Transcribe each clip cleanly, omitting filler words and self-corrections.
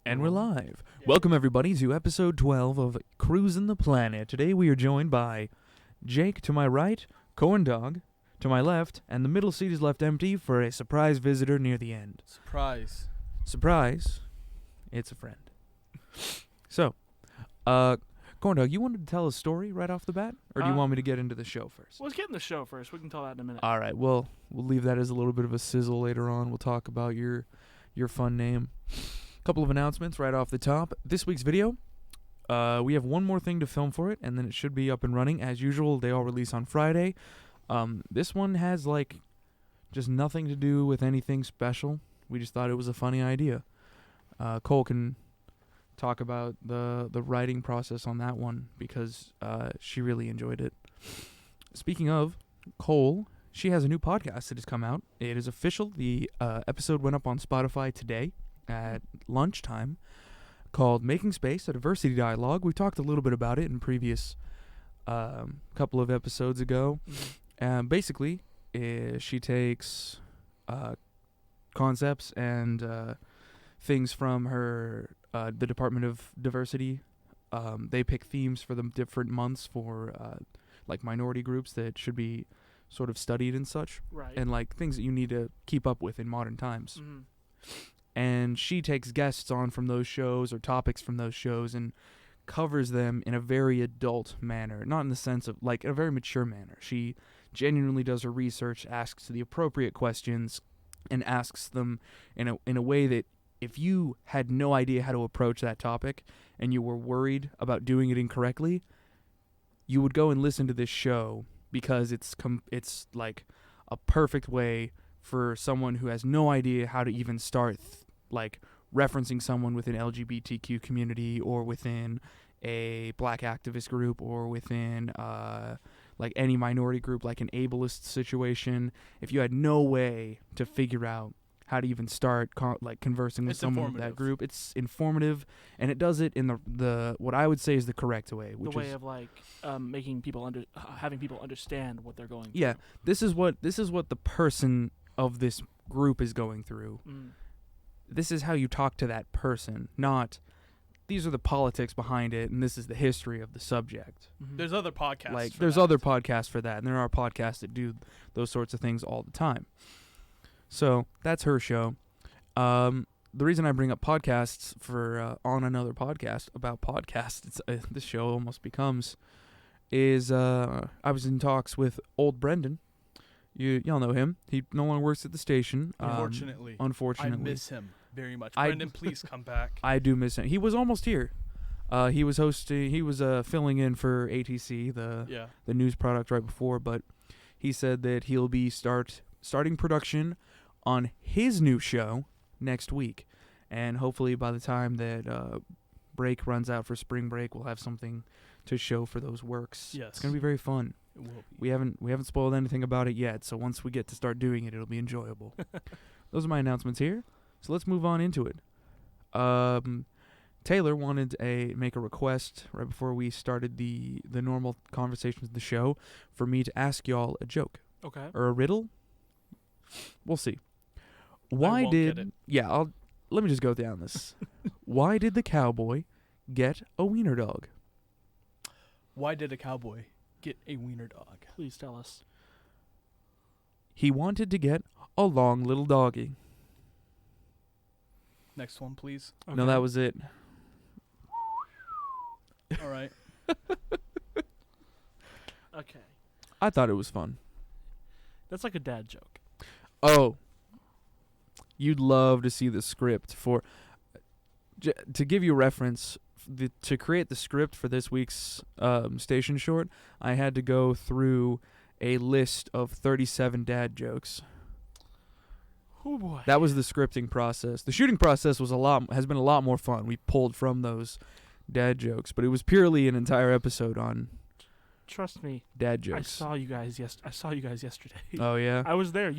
And we're live. Welcome, everybody, to episode 12 of Cruisin the Planet. Today we are joined by Jake to my right, Corndog to my left, and the middle seat is left empty for a surprise visitor near the end. Surprise. Surprise. It's a friend. So, Corndog, you wanted to tell a story right off the bat? Or do you want me to get into the show first? Let's get in the show first. We can tell that in a minute. All right, well, we'll leave that as a little bit of a sizzle later on. We'll talk about your fun name. Couple of announcements right off the top. This week's video, we have one more thing to film for it, and then it should be up and running. As usual, they all release on Friday. This one has, just nothing to do with anything special. We just thought it was a funny idea. Cole can talk about the writing process on that one because she really enjoyed it. Speaking of Cole, she has a new podcast that has come out. It is official. The episode went up on Spotify today at lunchtime, called Making Space, a Diversity Dialogue. We talked a little bit about it in previous couple of episodes ago. Basically, she takes concepts and things from her the Department of Diversity. They pick themes for the different months for minority groups that should be sort of studied and such, right? And things that you need to keep up with in modern times. And she takes guests on from those shows or topics from those shows and covers them in a very adult manner, not in the sense of a very mature manner. She genuinely does her research, asks the appropriate questions, and asks them in a way that if you had no idea how to approach that topic and you were worried about doing it incorrectly, you would go and listen to this show because it's like a perfect way for someone who has no idea how to even start referencing someone within LGBTQ community or within a black activist group or within any minority group, like an ableist situation. If you had no way to figure out how to even start conversing with someone with that group, it's informative, and it does it in the what I would say is the correct way, which the way of making people having people understand what they're going through. Yeah, this is what the person of this group is going through. This is how you talk to that person, not these are the politics behind it and this is the history of the subject. There's other podcasts there's other podcasts for that, and there are podcasts that do those sorts of things all the time. So that's her show. The reason I bring up podcasts for on another podcast about podcasts, this show almost becomes, is I was in talks with old Brendan. Y'all know him. He no longer works at the station. Unfortunately. I miss him very much. Brendan, please come back. I do miss him. He was almost here. He was hosting. He was filling in for ATC, the news product right before. But he said that he'll be starting production on his new show next week, and hopefully by the time that break runs out for spring break, we'll have something to show for those works. Yes, it's gonna be very fun. It will be. We haven't spoiled anything about it yet, so once we get to start doing it, it'll be enjoyable. Those are my announcements here. So let's move on into it. Taylor wanted to make a request right before we started the normal conversations of the show for me to ask y'all a joke. Okay. Or a riddle. We'll see. Let me just go down this. Why did the cowboy get a wiener dog? Why did a cowboy get a wiener dog? Please tell us. He wanted to get a long little doggy. Next one, please. Okay. No, that was it. All right. Okay. I thought it was fun. That's like a dad joke. Oh. You'd love to see the script for... to give you a reference, to create the script for this week's station short, I had to go through a list of 37 dad jokes. Oh boy. That was the scripting process. The shooting process has been a lot more fun. We pulled from those dad jokes, but it was purely an entire episode on... Trust me. Dad jokes. I saw you guys yesterday. Oh yeah. I was there.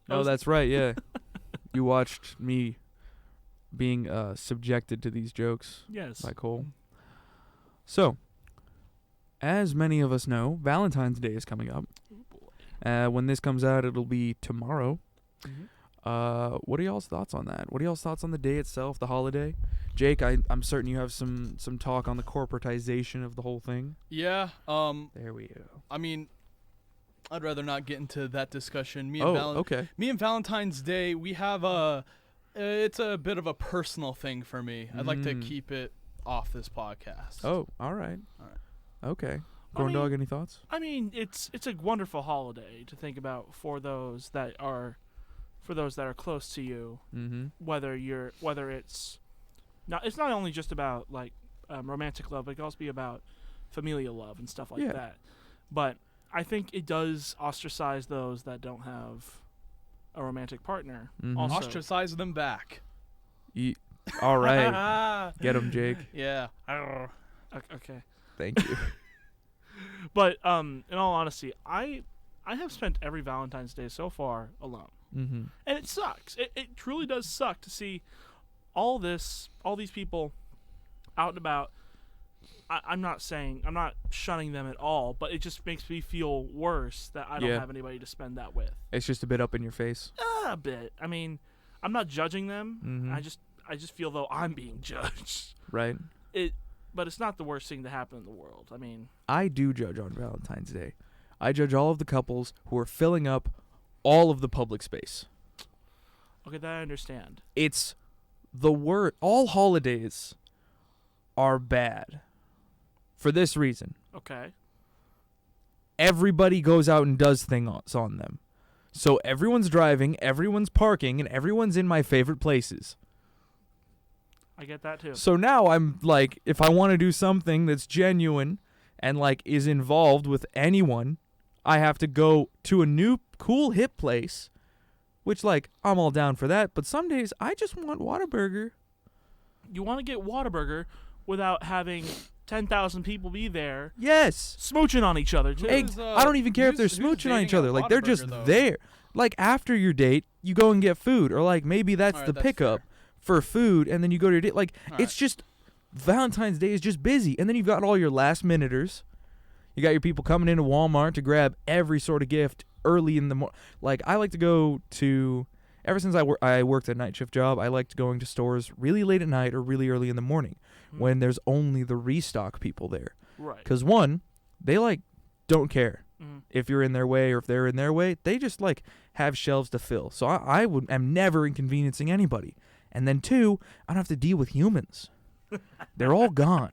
That's right. Yeah. You watched me being subjected to these jokes. Yes. By Cole. So, as many of us know, Valentine's Day is coming up. Oh boy. When this comes out, it'll be tomorrow. What are y'all's thoughts on that? What are y'all's thoughts on the day itself, the holiday? Jake, I'm certain you have some talk on the corporatization of the whole thing. Yeah. There we go. I mean, I'd rather not get into that discussion. Me and Valentine's Day, we have it's a bit of a personal thing for me. I'd like to keep it off this podcast. Oh, all right. Okay. Corndog, any thoughts? I mean, it's a wonderful holiday to think about for those that are close to you. Mm-hmm. Whether it's not only just about like romantic love, but it can also be about familial love and stuff like that. But I think it does ostracize those that don't have a romantic partner. Mm-hmm. Also. Ostracize them back. All right. Get him, Jake. Yeah. Okay. Thank you. But in all honesty, I have spent every Valentine's Day so far alone. Mm-hmm. And it sucks. It truly does suck to see all these people out and about. I'm not shunning them at all, but it just makes me feel worse that I don't have anybody to spend that with. It's just a bit up in your face. A bit. I mean, I'm not judging them. Mm-hmm. I just feel though I'm being judged. Right. But it's not the worst thing to happen in the world. I mean, I do judge on Valentine's Day. I judge all of the couples who are filling up all of the public space. Okay, that I understand. It's the word. All holidays are bad for this reason. Okay. Everybody goes out and does things on them. So everyone's driving, everyone's parking, and everyone's in my favorite places. I get that too. So now I'm like, if I want to do something that's genuine and like is involved with anyone, I have to go to a new cool hip place, which like I'm all down for that. But some days I just want Whataburger. You want to get Whataburger without having 10,000 people be there. Yes. Smooching on each other too. I don't even care if they're smooching on each other. Like they're just there. Like after your date, you go and get food, or like maybe that's the pickup for food, and then you go to your date. Like it's just Valentine's Day is just busy, and then you've got all your last minuters. You got your people coming into Walmart to grab every sort of gift early in the morning. Like I like to go to. Ever since I worked a night shift job, I liked going to stores really late at night or really early in the morning when there's only the restock people there. Right. Because one, they like don't care if you're in their way or if they're in their way. They just like have shelves to fill. So I am never inconveniencing anybody. And then two, I don't have to deal with humans. They're all gone.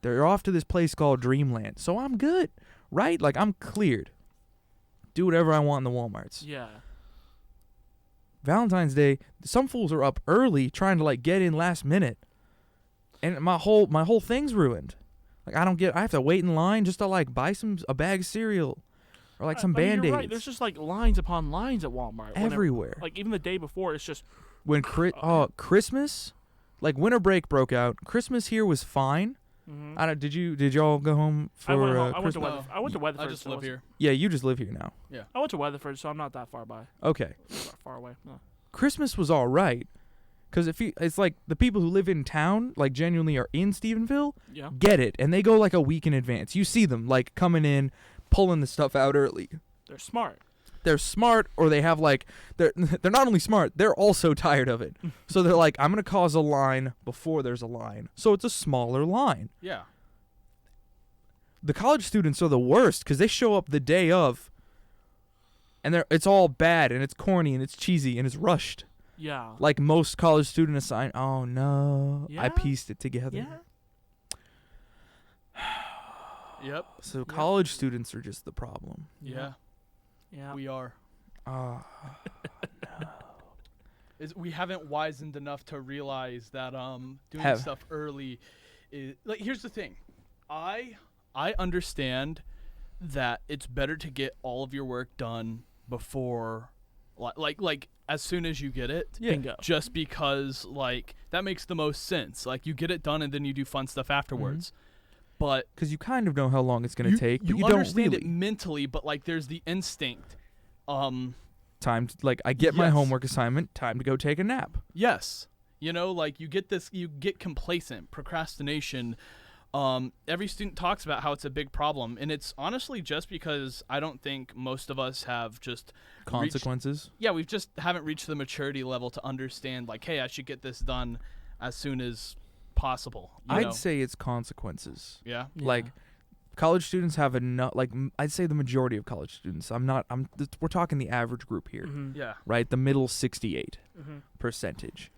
They're off to this place called Dreamland. So I'm good, right? Like I'm cleared. Do whatever I want in the Walmarts. Yeah. Valentine's Day, some fools are up early trying to like get in last minute, and my whole thing's ruined. Like I have to wait in line just to like buy a bag of cereal, or like some Band-Aids. You're right. There's just like lines upon lines at Walmart everywhere. Like even the day before, it's just when Christmas, like winter break broke out. Christmas here was fine. Mm-hmm. Did y'all go home for? I went to Weatherford. I just live here. Yeah, you just live here now. Yeah. I went to Weatherford, so I'm not that far by. Okay. Far away. No. Christmas was all right, because it's like the people who live in town, like genuinely are in Stephenville, get it, and they go like a week in advance. You see them like coming in, pulling the stuff out early. They're smart. They're smart, or they have like they're not only smart, they're also tired of it. So they're like, I'm gonna cause a line before there's a line, so it's a smaller line. Yeah. The college students are the worst because they show up the day of, and it's all bad and it's corny and it's cheesy and it's rushed. Yeah. Like most college student assign. Oh no, yeah? I pieced it together. Yeah. Yep. So college students are just the problem. Yeah. Yeah. We are. No. We haven't wizened enough to realize that doing stuff early is like. Here's the thing, I understand that it's better to get all of your work done before, like as soon as you get it. Yeah. Bingo. Just because like that makes the most sense. Like you get it done and then you do fun stuff afterwards. Mm-hmm. But because you kind of know how long it's going to take, but you don't understand really. it mentally, but like there's the instinct. Time to, like I get my homework assignment. Time to go take a nap. Yes, like you get complacent, procrastination, every student talks about how it's a big problem, and it's honestly just because I don't think most of us have just consequences. We just haven't reached the maturity level to understand, like, hey, I should get this done as soon as possible. I'd say it's consequences. Yeah. Like, college students have enough. Like, I'd say the majority of college students. We're talking the average group here. Mm-hmm. Yeah. Right, the middle 68 percentage.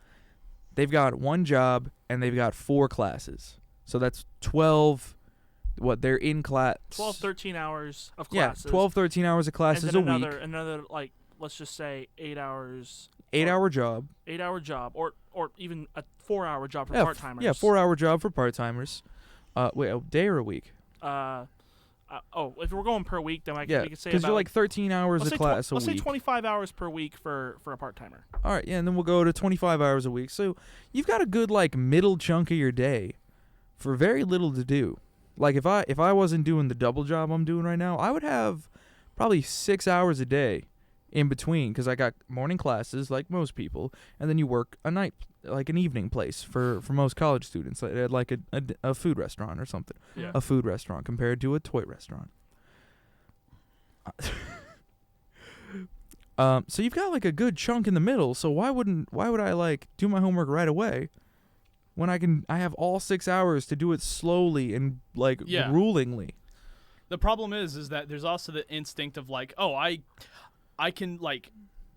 They've got one job and they've got 4 classes. So that's 12, they're in class. 12, 13 hours of classes. Yeah, 12, 13 hours of classes a week. Another, like, let's just say 8 hours. 8-hour job. 8-hour job, or even a 4-hour job for part-timers. 4-hour job for part-timers. Wait, a day or a week? If we're going per week, then we could say because you're like 13 hours of class a week. Let's say 25 hours per week for a part-timer. All right, yeah, and then we'll go to 25 hours a week. So you've got a good, like, middle chunk of your day for very little to do. Like, if I wasn't doing the double job I'm doing right now, I would have probably 6 hours a day in between, because I got morning classes like most people, and then you work a night, like an evening place for most college students, like a food restaurant or something. Yeah. A food restaurant compared to a toy restaurant. So you've got like a good chunk in the middle. So why would I like do my homework right away when I have all 6 hours to do it slowly and like gruelingly? The problem is that there's also the instinct of like, oh, I can like,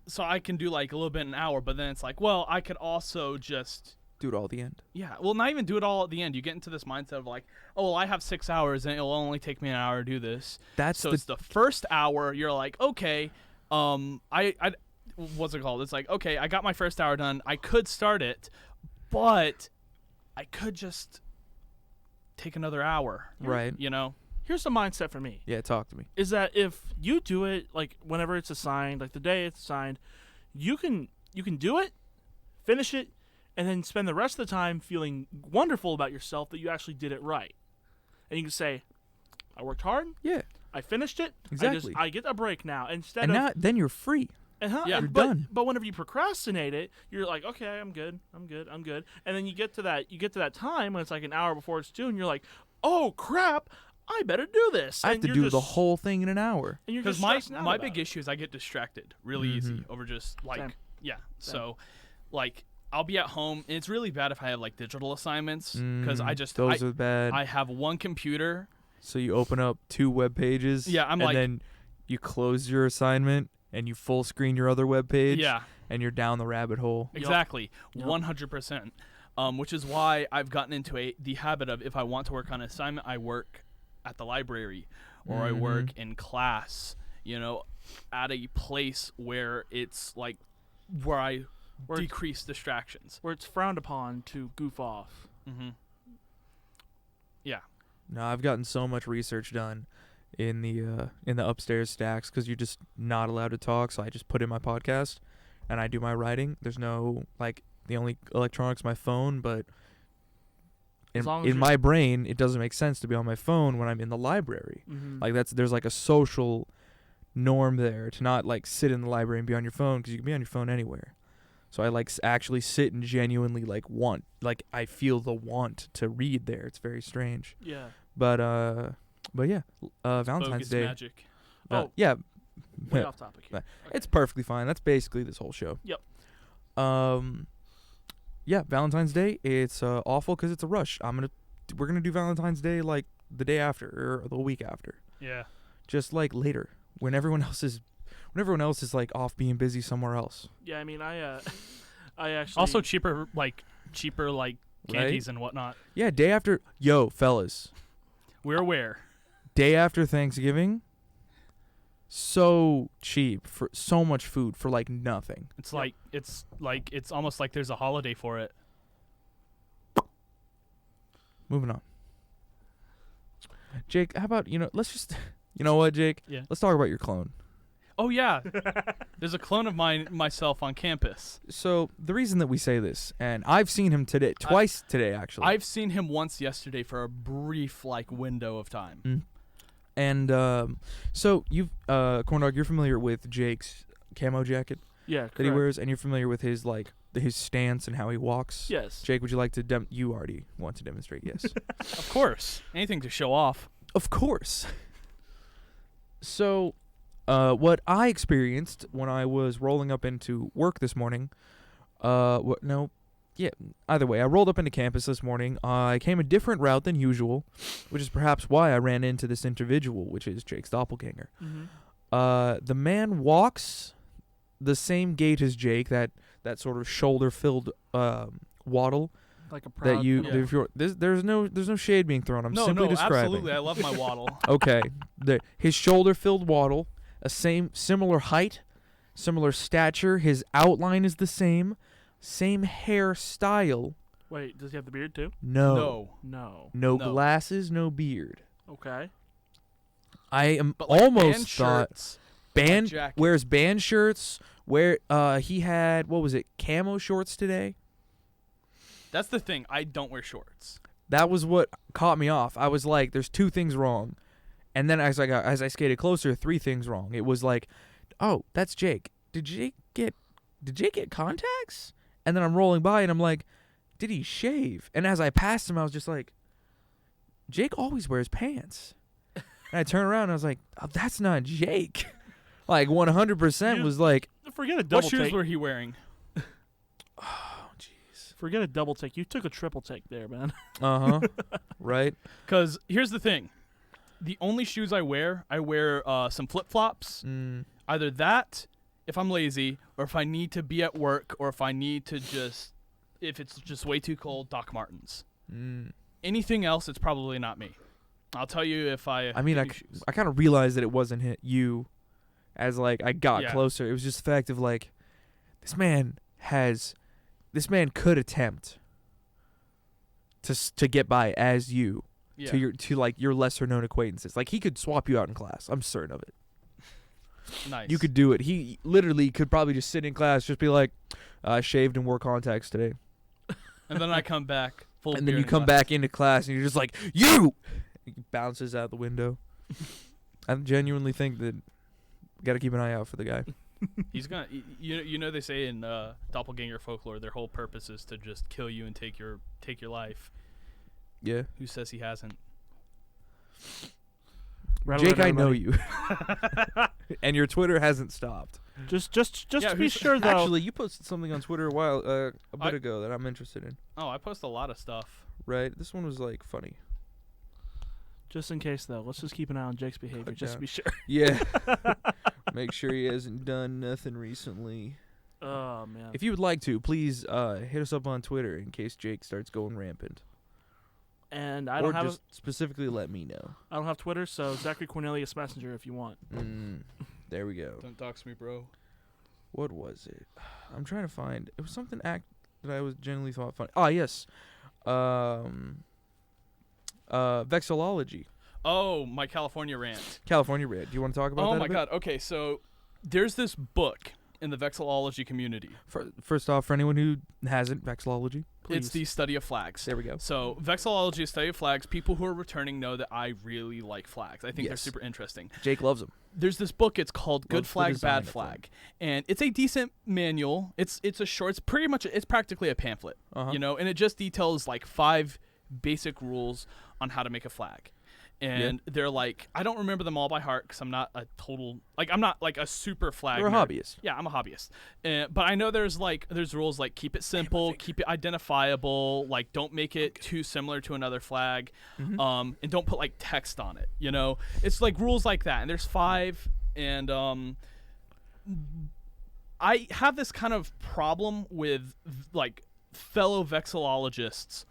so I can do like a little bit an hour, but then it's like, well, I could also just do it all at the end. Yeah, well, not even do it all at the end. You get into this mindset of like, oh, well, I have 6 hours and it'll only take me an hour to do this. It's the first hour. You're like, okay, what's it called? It's like, okay, I got my first hour done. I could start it, but I could just take another hour. Right. You know? Here's the mindset for me. Yeah, talk to me. Is that if you do it, like, whenever it's assigned, like the day it's assigned, you can do it, finish it, and then spend the rest of the time feeling wonderful about yourself that you actually did it right. And you can say, I worked hard. Yeah. I finished it. Exactly. I get a break now. Then you're free. You're done. But whenever you procrastinate it, you're like, okay, I'm good. And then you get to that time when it's like an hour before it's due, and you're like, oh crap, I better do this. I have to do the whole thing in an hour. Because my big issue is I get distracted really easy over just like Same. So like I'll be at home, and it's really bad if I have like digital assignments because those are bad. I have one computer. So you open up 2 web pages. Yeah, and then you close your assignment and you full screen your other web page. Yeah, and you're down the rabbit hole. Exactly, 100%. Which is why I've gotten into the habit of, if I want to work on an assignment, I work at the library or I work in class, at a place where it's like where I decrease distractions. Where it's frowned upon to goof off. Mm-hmm. Yeah. No, I've gotten so much research done in the upstairs stacks because you're just not allowed to talk, so I just put in my podcast and I do my writing. There's no, like, the only electronics my phone, but in my brain, it doesn't make sense to be on my phone when I'm in the library. Mm-hmm. Like, there's like a social norm there to not like sit in the library and be on your phone, because you can be on your phone anywhere. So I like actually sit and genuinely like I feel the want to read there. It's very strange. Yeah. But yeah, Valentine's Day. Magic. Yeah. Way off topic here. It's perfectly fine. That's basically this whole show. Yep. Yeah, Valentine's Day. It's awful because it's a rush. We're gonna do Valentine's Day like the day after or the week after. Yeah. Just like later, when everyone else is like off being busy somewhere else. Yeah, I mean, I actually also cheaper candies and whatnot. Yeah, day after. Yo, fellas, we're aware. Day after Thanksgiving. So cheap for so much food for like nothing. It's it's almost like there's a holiday for it. Moving on. Jake, how about let's just what, Jake? Yeah. Let's talk about your clone. Oh yeah. There's a clone of myself on campus. So the reason that we say this, and I've seen him twice today actually. I've seen him once yesterday for a brief window of time. Mm. And so you've Corndog, you're familiar with Jake's camo jacket. Yeah, that he wears, and you're familiar with his his stance and how he walks. Yes. Jake, would you like to? You already want to demonstrate. Yes. Of course. Anything to show off. Of course. So, what I experienced when I was rolling up into work this morning, either way, I rolled up into campus this morning. I came a different route than usual, which is perhaps why I ran into this individual, which is Jake's doppelganger. Mm-hmm. The man walks the same gait as Jake, that sort of shoulder-filled waddle. Like a proud. If you're, there's no shade being thrown. I'm simply describing. Absolutely. I love my waddle. Okay, his shoulder-filled waddle, similar height, similar stature. His outline is the same hairstyle. Wait, does he have the beard too? No. No. Glasses, no beard. Okay. I am But almost thought shirts, wears band shirts. He had, what was it, camo shorts today? That's the thing. I don't wear shorts. That was what caught me off. I was like, there's two things wrong. And then as I skated closer, three things wrong. It was like, oh, that's Jake. Did Jake get contacts? And then I'm rolling by and I'm like, did he shave? And as I passed him, I was just like, Jake always wears pants. And I turned around and I was like, oh, that's not Jake. Like 100% was like, forget a double What take. shoes were he wearing? oh, jeez. Forget a double take. You took a triple take there, man. Uh-huh. Right? Because here's the thing. The only shoes I wear some flip-flops. Either that, if I'm lazy, or if I need to be at work, or if I need to if it's just way too cold, Doc Martens. Anything else, it's probably not me. I'll tell you if I kind of realized that it wasn't you as like I got closer. It was just the fact of like this man could attempt to get by as you to your lesser known acquaintances. Like he could swap you out in class. I'm certain of it. Nice. You could do it. He literally could probably just sit in class, just be like, I shaved and wore contacts today. And then I come back full. And then you come back into class and you're just like, you. He bounces out the window. I genuinely think that we got to keep an eye out for the guy. He's gonna. You know they say in doppelganger folklore, their whole purpose is to just kill you and take your life. Yeah. Who says he hasn't? Jake, I know you. And your Twitter hasn't stopped. Just to be sure though. Actually, you posted something on Twitter a bit ago that I'm interested in. Oh, I post a lot of stuff. Right. This one was like funny. Just in case though, let's just keep an eye on Jake's behavior, just to be sure. Yeah. Make sure he hasn't done nothing recently. Oh man. If you would like to, please hit us up on Twitter in case Jake starts going rampant. And I don't have just specifically let me know. I don't have Twitter, so Zachary Cornelius Messenger if you want. There we go. Don't dox me, bro. What was it? I'm trying to find. It was something that I was genuinely thought funny. Ah, yes. Vexillology. Oh, my California rant. California rant. Do you want to talk about that? Oh my god. Okay, so there's this book in the vexillology community. First off, for anyone who hasn't, vexillology, please. It's the study of flags. There we go. So vexillology is study of flags. People who are returning know that I really like flags. I think they're super interesting. Jake loves them. There's this book. It's called Good Flag, Bad Flag, and it's a decent manual. It's a short. It's practically a pamphlet. You know, and it just details like 5 basic rules on how to make a flag. And they're like, I don't remember them all by heart because I'm not a super flag. You're a hobbyist. Yeah, I'm a hobbyist. But I know there's rules like keep it simple, keep it identifiable, like don't make it too similar to another flag, and don't put like text on it. You know, it's like rules like that. And there's 5, and I have this kind of problem with like fellow vexillologists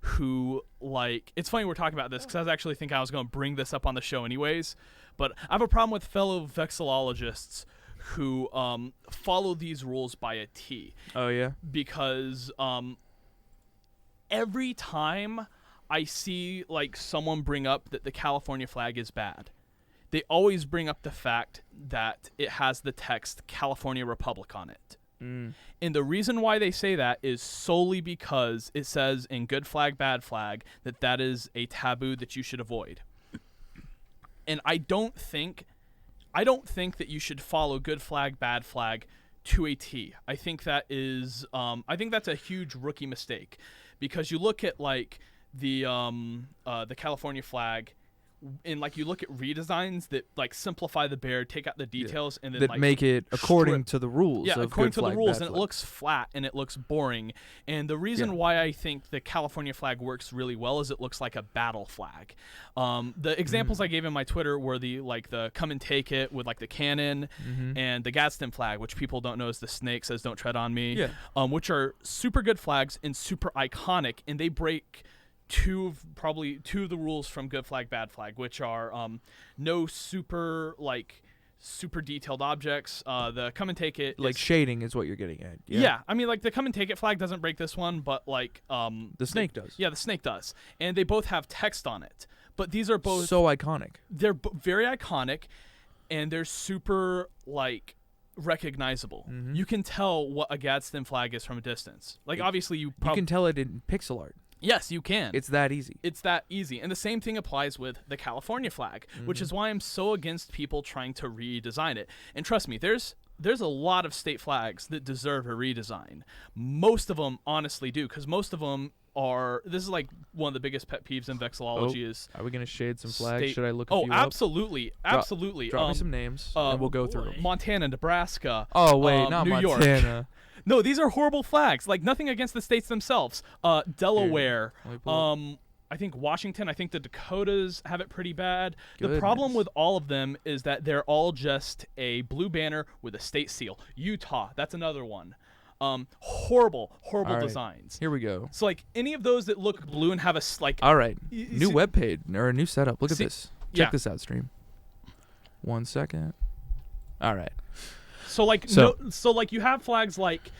who like it's funny we're talking about this because I was actually thinking I was going to bring this up on the show anyways, but I have a problem with fellow vexillologists who follow these rules by a T. Oh yeah, because every time I see like someone bring up that the California flag is bad, they always bring up the fact that it has the text California Republic on it. And the reason why they say that is solely because it says in Good Flag, Bad Flag that is a taboo that you should avoid. And I don't think that you should follow Good Flag, Bad Flag to a T. I think that is I think that's a huge rookie mistake, because you look at like the California flag, and like you look at redesigns that like simplify the bear, take out the details, and then that like make it according to the rules. Yeah, of according good to the flag, rules, bad and it flag. looks flat and it looks boring. And the reason why I think the California flag works really well is it looks like a battle flag. The examples I gave in my Twitter were the come and take it with like the cannon, and the Gadsden flag, which people don't know is the snake says "Don't tread on me," which are super good flags and super iconic, and they break two of the rules from good flag, bad flag, which are no super detailed objects. The come and take it, like shading is what you're getting at. Yeah, I mean, like the come and take it flag doesn't break this one, but like the snake does. Yeah, the snake does, and they both have text on it. But these are both so iconic. They're very iconic, and they're super like recognizable. You can tell what a Gadsden flag is from a distance. Like obviously you can tell it in pixel art. Yes, you can. It's that easy. It's that easy. And the same thing applies with the California flag, which is why I'm so against people trying to redesign it. And trust me, there's a lot of state flags that deserve a redesign. Most of them honestly do, because most of them are. This is like one of the biggest pet peeves in vexillology is. Are we going to shade some flags? Should I look a few absolutely. up? Absolutely. Drop me some names, and we'll go through them. Montana, Nebraska. Oh, wait, not New Montana. York. No, these are horrible flags. Like, nothing against the states themselves. Delaware. I think Washington. I think the Dakotas have it pretty bad. Goodness. The problem with all of them is that they're all just a blue banner with a state seal. Utah, that's another one. Horrible right. designs. Here we go. So, like, any of those that look blue and have a, like... All right. New web page, or a new setup. Look at this. Check this out, stream. 1 second. All right. So like you have flags like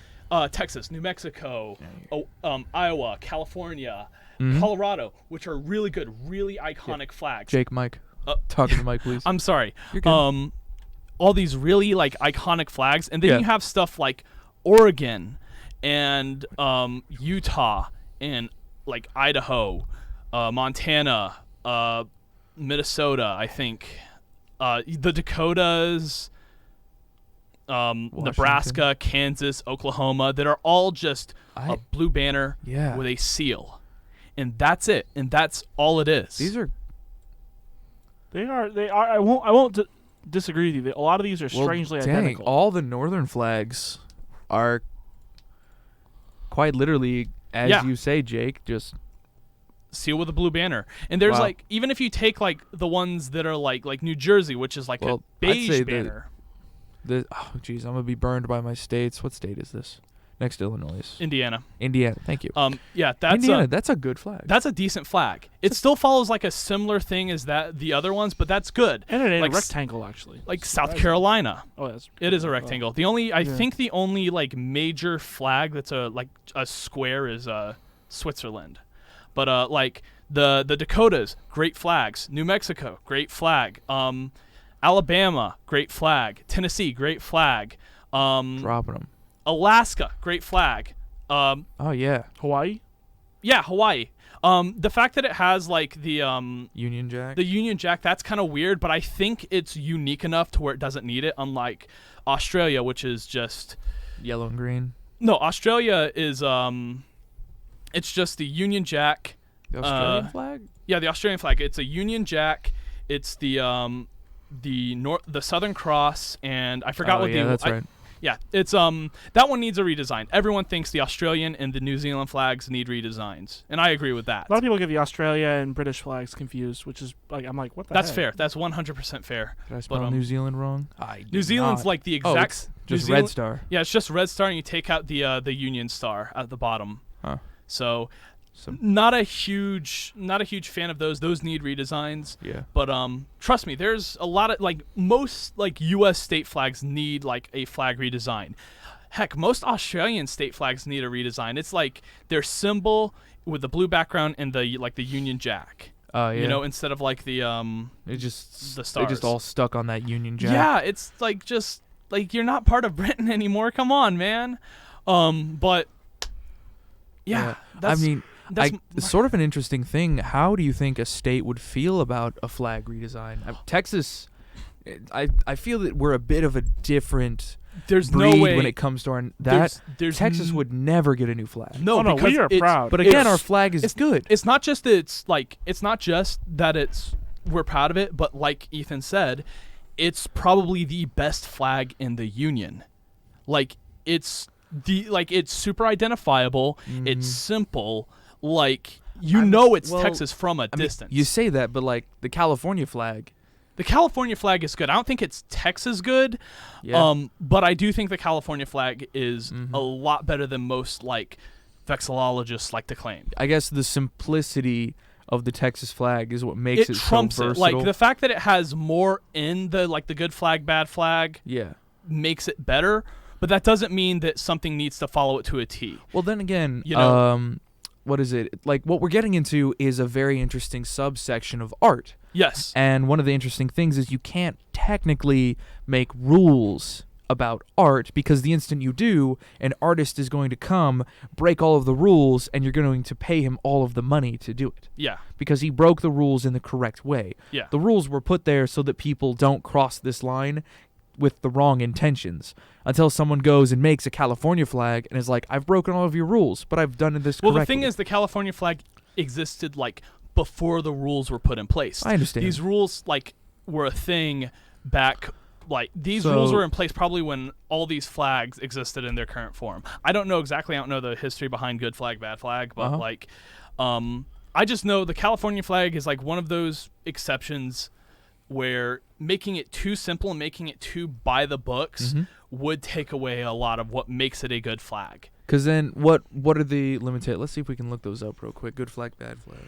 Texas, New Mexico, Iowa, California, Colorado, which are really good, really iconic flags. Jake, Mike, talk to the mic, please. I'm sorry. You're good. All these really like iconic flags, and then you have stuff like Oregon and Utah and like Idaho, Montana, Minnesota. I think the Dakotas. Nebraska, Kansas, Oklahoma, that are all just a blue banner with a seal, and that's it, and that's all it is. They are. I won't disagree with you. A lot of these are strangely identical. All the northern flags are quite literally, as you say, Jake, just seal with a blue banner. And there's like, even if you take like the ones that are like New Jersey, which is like a beige banner. Oh, jeez, I'm going to be burned by my states. What state is this? Next to Illinois. Indiana. Thank you. That's Indiana, that's a good flag. That's a decent flag. It still follows like a similar thing as the other ones, but that's good. And it ain't a rectangle, actually. Like South Carolina. Oh, it is a rectangle. I think the only like major flag that's a square is Switzerland. But like the Dakotas, great flags. New Mexico, great flag. Alabama, great flag. Tennessee, great flag. Dropping them. Alaska, great flag. Hawaii? Yeah, Hawaii. The fact that it has like the Union Jack. The Union Jack, that's kind of weird, but I think it's unique enough to where it doesn't need it, unlike Australia, which is just yellow and green. No, Australia is it's just the Union Jack. The Australian flag? Yeah, the Australian flag. It's a Union Jack. It's the Southern Cross, and I forgot what that's right. Yeah, it's that one needs a redesign. Everyone thinks the Australian and the New Zealand flags need redesigns, and I agree with that. A lot of people get the Australia and British flags confused, which is like, I'm like, what the heck? That's fair. That's 100% fair. Did I spell New Zealand wrong? New Zealand's like the exact. Just Red Star. Yeah, it's just Red Star, and you take out the Union Star at the bottom. Huh. So. Not a huge fan of those. Those need redesigns. Yeah. But trust me, there's a lot of like most like U.S. state flags need like a flag redesign. Heck, most Australian state flags need a redesign. It's like their symbol with the blue background and the Union Jack. Yeah. You know, instead of like the the stars. They just all stuck on that Union Jack. Yeah, it's like just like you're not part of Britain anymore. Come on, man. But yeah. It's sort of an interesting thing. How do you think a state would feel about a flag redesign? Texas, I feel that we're a bit of a different there's breed no way when it comes to that. There's Texas would never get a new flag. No, no, because we are proud. But again, our flag is good. It's not just that we're proud of it, but like Ethan said, it's probably the best flag in the Union. Like it's super identifiable. Mm-hmm. It's simple. Like it's Texas from a distance. You say that, but like the California flag. The California flag is good. I don't think it's Texas good. Yeah. But I do think the California flag is a lot better than most like vexillologists like to claim. I guess the simplicity of the Texas flag is what makes it trumps so it. versatile. Like the fact that it has more in the good flag, bad flag. Yeah. Makes it better, but that doesn't mean that something needs to follow it to a T. Well, then again, what is it? Like what we're getting into is a very interesting subsection of art. Yes. And one of the interesting things is you can't technically make rules about art because the instant you do, an artist is going to come, break all of the rules, and you're going to pay him all of the money to do it. Yeah. Because he broke the rules in the correct way. Yeah. The rules were put there so that people don't cross this line with the wrong intentions until someone goes and makes a California flag and is like, I've broken all of your rules, but I've done this correctly. Well, the thing is, the California flag existed like before the rules were put in place. I understand. These rules like were a thing back. Like these rules were in place probably when all these flags existed in their current form. I don't know exactly. I don't know the history behind good flag, bad flag, but I just know the California flag is like one of those exceptions where making it too simple and making it too by the books would take away a lot of what makes it a good flag. Because then what are the limited? Let's see if we can look those up real quick. Good flag, bad flag.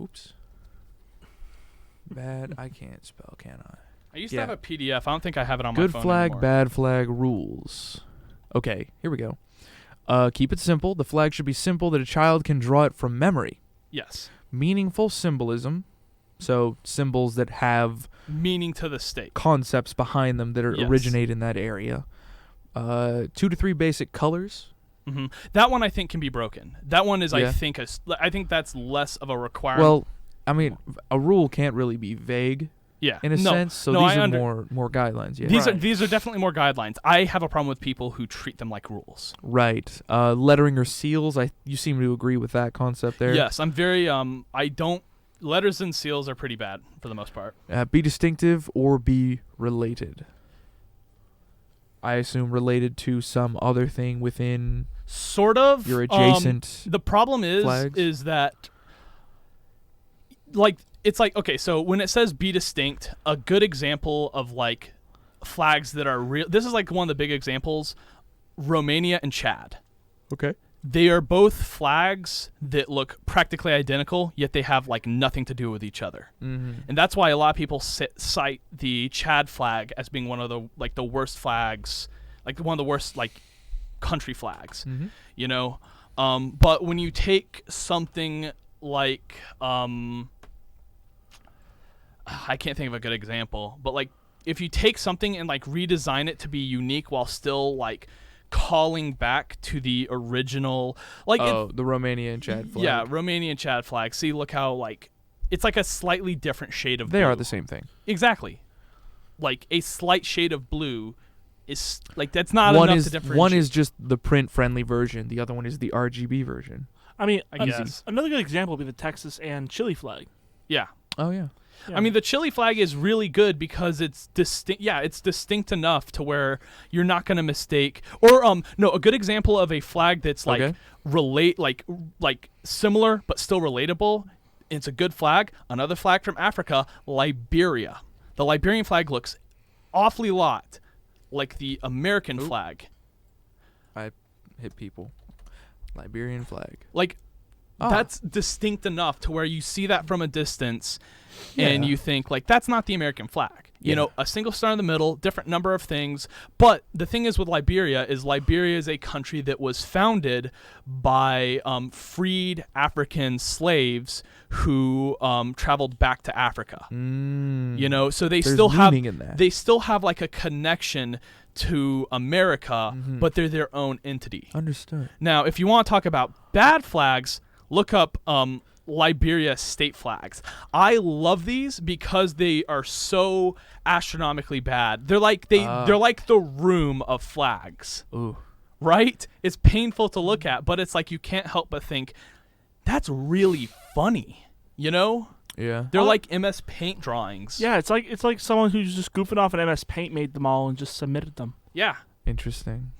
Oops. Bad, I can't spell, can I? I used to have a PDF. I don't think I have it on my Good phone flag, anymore. bad flag rules. Okay, here we go. Keep it simple. The flag should be simple that a child can draw it from memory. Yes. Meaningful symbolism. So symbols that have meaning to the state. Concepts behind them that originate in that area. 2 to 3 basic colors. Mm-hmm. That one I think can be broken. That one is I think that's less of a requirement. Well, I mean, a rule can't really be vague. Yeah. In a sense, so these are more guidelines. Yeah. These are definitely more guidelines. I have a problem with people who treat them like rules. Right. Lettering or seals. You seem to agree with that concept there. Yes, I'm very letters and seals are pretty bad for the most part. Be distinctive or be related. I assume related to some other thing within. Sort of. Your adjacent. The problem flags. is that, like, it's like, okay, so when it says be distinct, a good example of like flags that are real. This is like one of the big examples. Romania and Chad. Okay. They are both flags that look practically identical, yet they have like nothing to do with each other. Mm-hmm. And that's why a lot of people cite the Chad flag as being one of the worst flags, like one of the worst like country flags, you know. But when you take something like I can't think of a good example, but like if you take something and like redesign it to be unique while still like calling back to the original, like the Romania and Chad flag. Yeah, Romania and Chad flag. See, look how like it's like a slightly different shade of blue. They are the same thing. Exactly. Like a slight shade of blue is like that's not enough to differentiate. One is just the print friendly version. The other one is the RGB version. I mean, I guess another good example would be the Texas and Chile flag. Yeah. Oh yeah. I mean, the Chile flag is really good because it's distinct. Yeah, it's distinct enough to where you're not going to mistake. Or a good example of a flag that's like like similar but still relatable. It's a good flag. Another flag from Africa, Liberia. The Liberian flag looks awfully lot like the American flag. I hit people. Liberian flag. Like that's distinct enough to where you see that from a distance. And you think, like, that's not the American flag. You know, a single star in the middle, different number of things. But the thing is with Liberia is a country that was founded by freed African slaves who traveled back to Africa. You know, so they still have like a connection to America, but they're their own entity. Understood. Now, if you want to talk about bad flags, look up Liberia state flags. I love these because they are so astronomically bad. They're like they're like the room of flags. Ooh. Right? It's painful to look at, but it's like you can't help but think that's really funny. You know? Yeah. They're like MS Paint drawings. Yeah, it's like someone who's just goofing off an MS Paint made them all and just submitted them. Yeah. Interesting.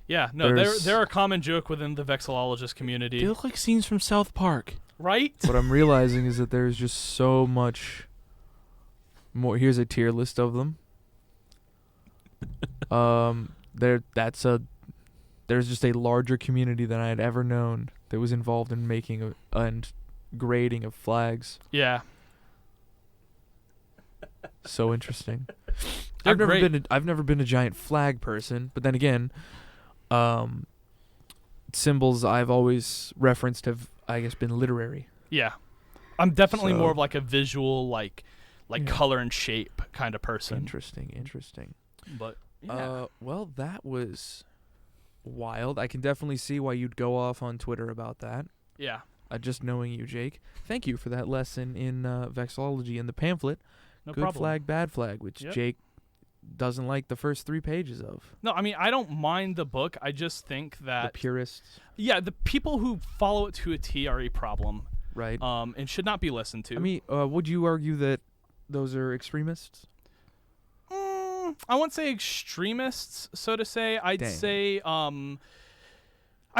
Yeah, no, they're a common joke within the vexillologist community. They look like scenes from South Park. Right? What I'm realizing is that there's just so much more. Here's a tier list of them. There's just a larger community than I had ever known that was involved in making and grading of flags. Yeah. So interesting. They're great. I've never been a giant flag person, but then again, symbols I've always referenced have, I guess, been literary. Yeah. I'm definitely So- more of like a visual, like Yeah. color and shape kind of person. Interesting. But yeah. Well, that was wild. I can definitely see why you'd go off on Twitter about that. Yeah. Just knowing you, Jake. Thank you for that lesson in vexillology and the pamphlet. No Good problem. flag, bad flag, which Yep. Jake doesn't like the first 3 pages of. No, I mean, I don't mind the book. I just think The that purists, the people who follow it to a T are a problem. right? And should not be listened to. I mean, would you argue that those are extremists? I wouldn't say extremists, so to say. I'd Dang.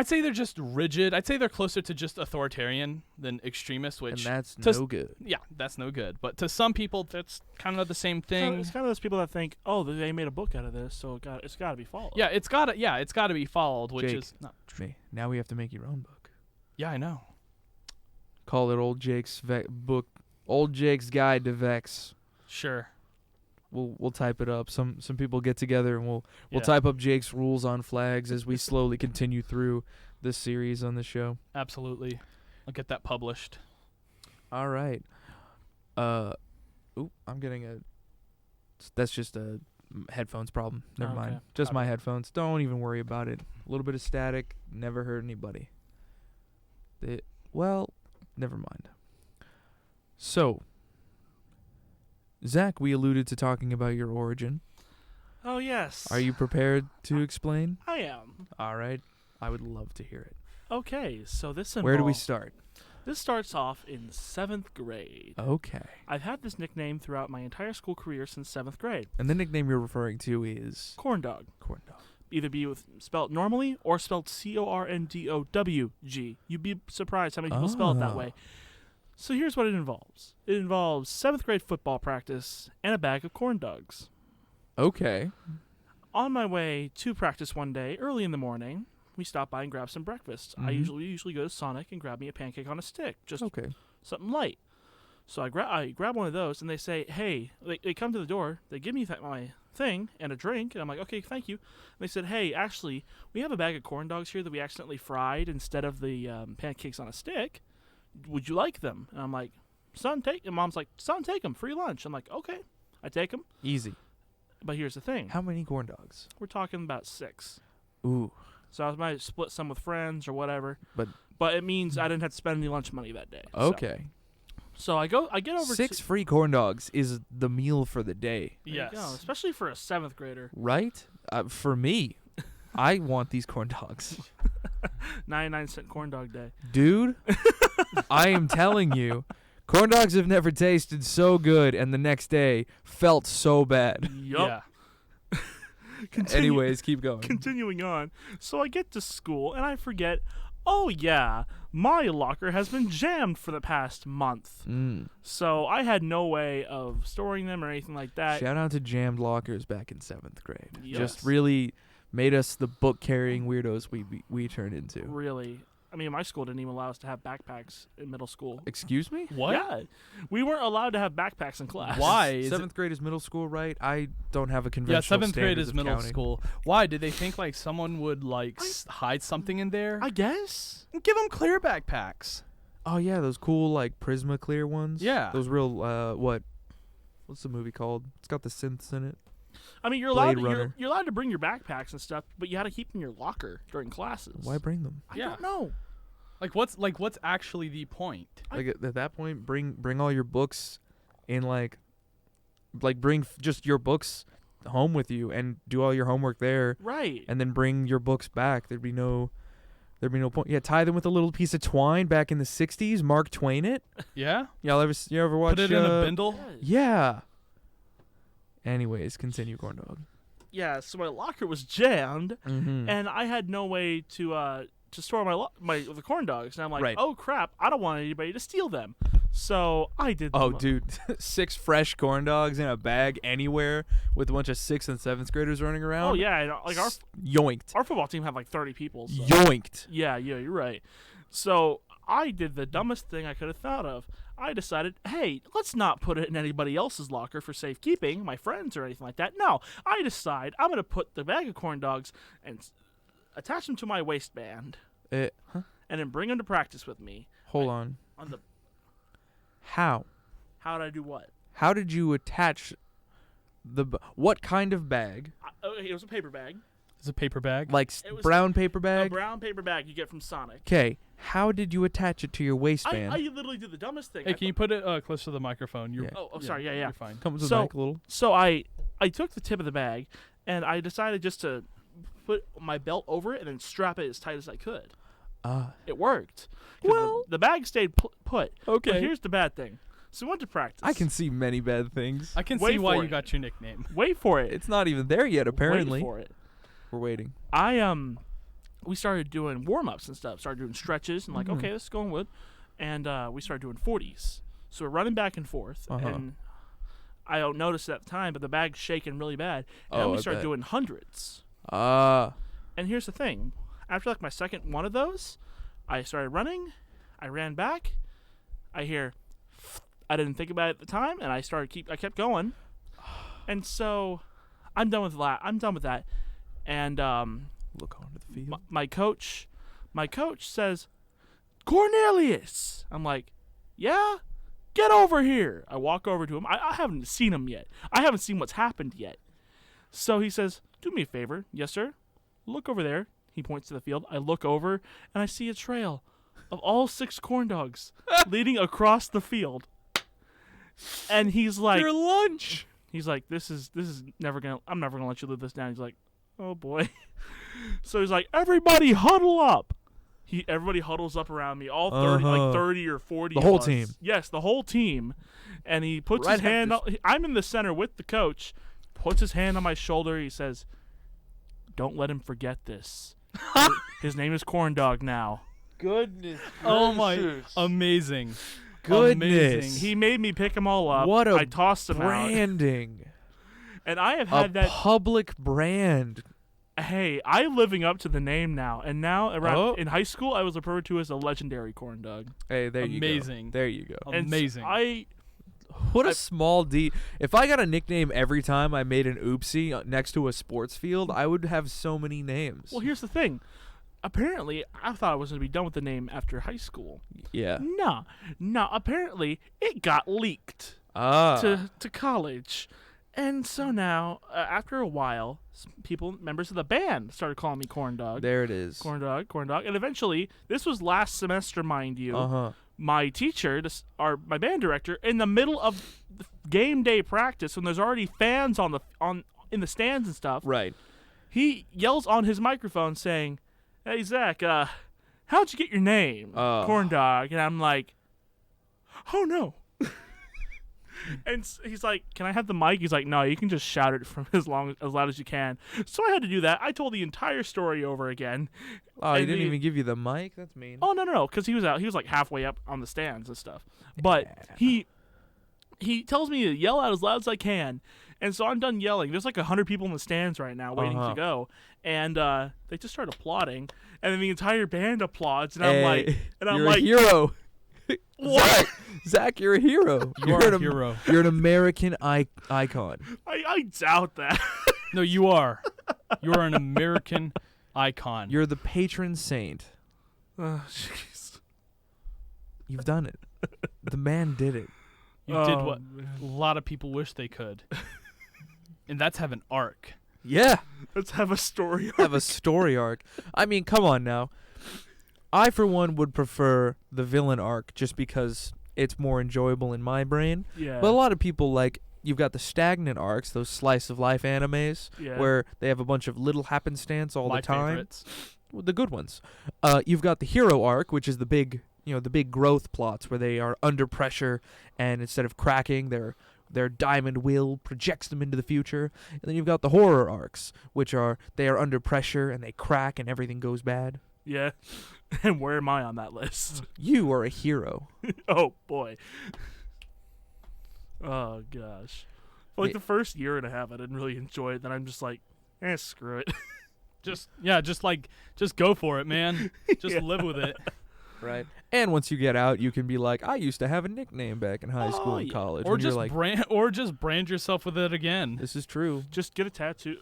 say they're just rigid. I'd say they're closer to just authoritarian than extremist, And which that's to no good. yeah, that's no good. But to some people, that's kind of the same thing. It's kind of those people that think, oh, they made a book out of this, so it's got to be followed. Yeah, it's gotta be followed, which Jake. is not true. Me. Now we have to make your own book. Yeah, I know. Call it Old Jake's book, Old Jake's Guide to Vex. Sure. We'll type it up. Some people get together and we'll Yeah. type up Jake's rules on flags as we slowly continue through this series on the show. Absolutely. I'll get that published. All right. I'm getting that's just a headphones problem. Never Okay. mind. Just Copy. my headphones. Don't even worry about it. A little bit of static never hurt anybody. Never mind. So, Zach, we alluded to talking about your origin. Oh, yes. Are you prepared to explain? I am. All right. I would love to hear it. Okay, so this Where do we involves- start? This starts off in 7th grade. Okay. I've had this nickname throughout my entire school career since 7th grade. And the nickname you're referring to is Corndog. Corndog. Either be spelled normally or spelled Corndowg. You'd be surprised how many people spell it that Oh. way. So here's what it involves. It involves 7th grade football practice and a bag of corn dogs. Okay. On my way to practice one day, early in the morning, we stopped by and grabbed some breakfast. I Mhm. usually go to Sonic and grab me a pancake on a stick, just Okay. something light. So I grab one of those, and they say, hey, they come to the door, they give me my thing and a drink, and I'm like, okay, thank you. And they said, hey, actually, we have a bag of corn dogs here that we accidentally fried instead of the pancakes on a stick. Would you like them? And I'm like, son, take them. Mom's like, son, take them, free lunch. I'm like, okay. I take them. Easy. But here's the thing. How many corn dogs? We're talking about 6. Ooh. So I might split some with friends or whatever. But it means I didn't have to spend any lunch money that day. okay. So I get over 6 to free corn dogs is the meal for the day, There you go, Yes. especially for a 7th grader. right? For me, I want these corn dogs. 99-cent corn dog day. Dude, I am telling you, corn dogs have never tasted so good and the next day felt so bad. Yup. Yeah. Anyways, keep going. Continuing on. So I get to school and I forget, oh yeah, my locker has been jammed for the past month. Mm. So I had no way of storing them or anything like that. Shout out to jammed lockers back in 7th grade. Yes. Just really made us the book-carrying weirdos we turned into. Really. I mean, my school didn't even allow us to have backpacks in middle school. Excuse me? What? Yeah. We weren't allowed to have backpacks in class. Why? Is it- 7th grade is middle school, right? I don't have a Yeah, conventional 7th grade standards is of middle counting. school. Why? Did they think like someone would like hide something in there? I guess. Give them clear backpacks. Oh yeah, those cool like Prisma clear ones. Yeah. Those real what's the movie called? It's got the synths in it. I mean, you're allowed Blade Runner. you're allowed to bring your backpacks and stuff, but you had to keep them in your locker during classes. Why bring them? I Yeah. don't know. What's actually the point? Like at that point, bring all your books in like bring just your books home with you and do all your homework there. Right. And then bring your books back. There'd be no point. Yeah, tie them with a little piece of twine back in the 60s. Mark Twain it. Yeah? You ever watch Put it in a bindle? Yeah. Anyways, continue, Corndog. Yeah, so my locker was jammed, Mm-hmm. and I had no way to store the corn dogs. And I'm like, Right. oh crap, I don't want anybody to steal them. So I did. Oh, dude, 6 fresh corn dogs in a bag anywhere with a bunch of 6th and 7th graders running around. Oh yeah, and, like yoinked. our football team had like 30 people. So. Yoinked. Yeah, you're right. So I did the dumbest thing I could have thought of. I decided, hey, let's not put it in anybody else's locker for safekeeping, my friends or anything like that. No, I decide I'm going to put the bag of corn dogs and attach them to my waistband Huh? and then bring them to practice with me. Hold on. On the How? How did I do what? How did you attach what kind of bag? It was a paper bag. It's a paper bag. Like It was brown paper A bag? brown paper bag you get from Sonic. Okay. How did you attach it to your waistband? I literally did the dumbest thing. Hey, can you put it close to the microphone? Yeah. Sorry, yeah. You're fine. Comes with So- like a little. So I took the tip of the bag and I decided just to put my belt over it and then strap it as tight as I could. It worked. 'Cause Well- the bag stayed put. Okay. But here's the bad thing. So we went to practice. I can see many bad things. I can Wait see why for you it. got your nickname. Wait for it. It's not even there yet, apparently. Wait for it. We're waiting. We started doing warm-ups and stuff. Started doing stretches and like, okay, this is going good. And we started doing 40s. So we're running back and forth. Uh-huh. And I don't notice it at the time, but the bag's shaking really bad. And then we I started bet. doing hundreds. Ah. And here's the thing. After like my second one of those, I started running. I ran back. I hear, I didn't think about it at the time, and I kept going. And so I'm done with that. And Look onto the field. my coach says, Cornelius. I'm like, yeah, get over here. I walk over to him. I haven't seen him yet. I haven't seen what's happened yet. So he says, do me a favor. Yes, sir. Look over there. He points to the field. I look over, and I see a trail of all 6 corn dogs leading across the field. And he's like, Your lunch. He's like, this is never gonna. I'm never gonna let you live this down. He's like, oh boy. So he's like, everybody huddle up. Everybody huddles up around me. All 30, like 30 or 40. The of whole us. team. Yes, the whole team. And he puts Right his hand. after I'm in the center with the coach. Puts his hand on my shoulder. He says, "Don't let him forget this. His name is Corndog now." Goodness. Oh my! Amazing. Goodness. Amazing. He made me pick them all up. What a I tossed them out. branding. And I have A had that. public brand. Hey, I'm living up to the name now. And now, in high school, I was referred to as a legendary corn dog. Hey, there you go. Amazing. There you go. And Amazing. What a small D. If I got a nickname every time I made an oopsie next to a sports field, I would have so many names. Well, here's the thing. Apparently, I thought I was going to be done with the name after high school. Yeah. No. Apparently, it got leaked Ah. to college. And so now, after a while, members of the band started calling me Corndog. There it is. Corndog. And eventually, this was last semester, mind you. Uh-huh. My teacher, my band director, in the middle of the game day practice, when there's already fans in the stands and stuff, Right. he yells on his microphone saying, "Hey Zach, how'd you get your name, Corndog?" And I'm like, "Oh no." And he's like, "Can I have the mic?" He's like, "No, you can just shout it from as loud as you can." So I had to do that. I told the entire story over again. Oh, he And didn't even give you the mic? That's mean. Oh no, because he was out. He was like halfway up on the stands and stuff. But he tells me to yell out as loud as I can, and so I'm done yelling. There's like 100 people in the stands right now waiting to go, and they just start applauding, and then the entire band applauds, and I'm like, you're a hero. What? Zach, you're a hero. You are a hero. You're an American icon. I doubt that. No, you are. You are an American icon. You're the patron saint. Oh, jeez. You've done it. The man did it. You did what a lot of people wish they could. And that's have an arc. Yeah. Let's have a story. Have a story arc. I mean, come on now. I, for one, would prefer the villain arc just because it's more enjoyable in my brain. Yeah. But a lot of people, like, you've got the stagnant arcs, those slice of life animes, where they have a bunch of little happenstance all the time. Favorites. Well, the good ones. You've got the hero arc, which is the big growth plots where they are under pressure, and instead of cracking, their diamond will projects them into the future. And then you've got the horror arcs, which are they are under pressure and they crack and everything goes bad. Yeah. And where am I on that list? You are a hero. Oh, boy. Oh, gosh. Like, the first year and a half, I didn't really enjoy it. Then I'm just like, screw it. Just go for it, man. Just live with it. Right. And once you get out, you can be like, I used to have a nickname back in high school and college. Or and just you're like, brand yourself with it again. This is true. Just get a tattoo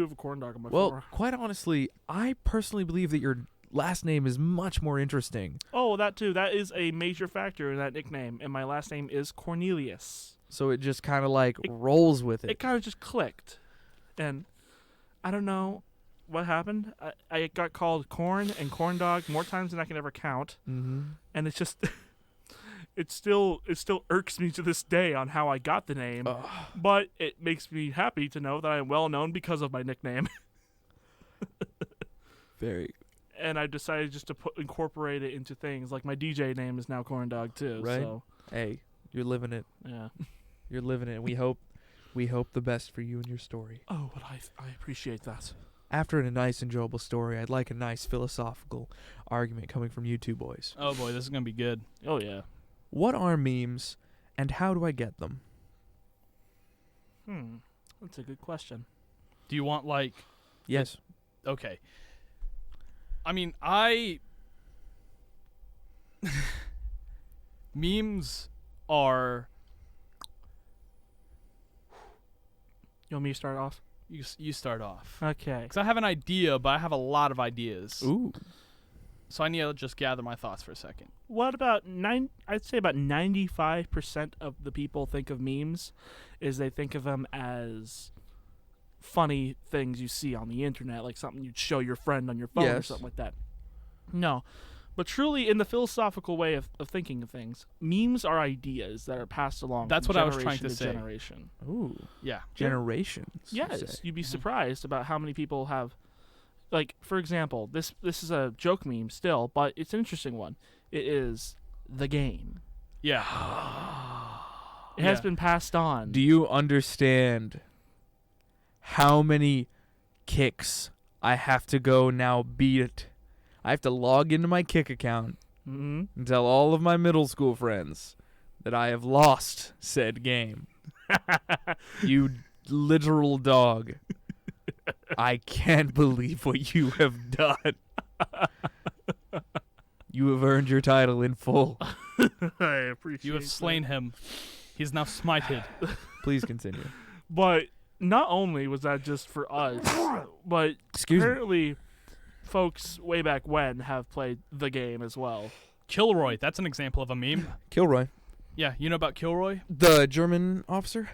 of a corndog on my Well, floor. quite honestly, I personally believe that your last name is much more interesting. Oh, that too. That is a major factor in that nickname. And my last name is Cornelius. So it just kind of like rolls with it. It kind of just clicked. And I don't know what happened. I got called corn and corndog more times than I can ever count. Mm-hmm. And it's just it still irks me to this day on how I got the name. But it makes me happy to know that I am well known because of my nickname. Very. And I decided just to incorporate it into things. Like my DJ name is now Corndog too. Right. So. Hey, you're living it. Yeah. You're living it. We hope the best for you and your story. Oh, but I appreciate that. After a nice, enjoyable story, I'd like a nice philosophical argument coming from you two boys. Oh boy, this is gonna be good. Oh yeah. What are memes, and how do I get them? That's a good question. Do you want like? Yes. Okay. I mean, memes are. You want me to start off? You start off. Okay. Because I have an idea, but I have a lot of ideas. Ooh. So I need to just gather my thoughts for a second. What about I'd say about 95% of the people think of memes is they think of them as funny things you see on the internet, like something you'd show your friend on your phone or something like that. No. But truly, in the philosophical way of thinking of things, memes are ideas that are passed along. That's from what I was trying to generation say. Generation. Ooh. Yeah. Generations. Yes, you'd be surprised about how many people have. Like, for example, this is a joke meme still, but it's an interesting one. It is the game. Yeah. It has been passed on. Do you understand how many kicks I have to go now beat it? I have to log into my Kick account and tell all of my middle school friends that I have lost said game. You literal dog. I can't believe what you have done. You have earned your title in full. I appreciate You have slain him. He's now smited. Please continue. But not only was that just for us, but apparently folks way back when have played the game as well. Kilroy, that's an example of a meme. Kilroy. Yeah, you know about Kilroy? The German officer?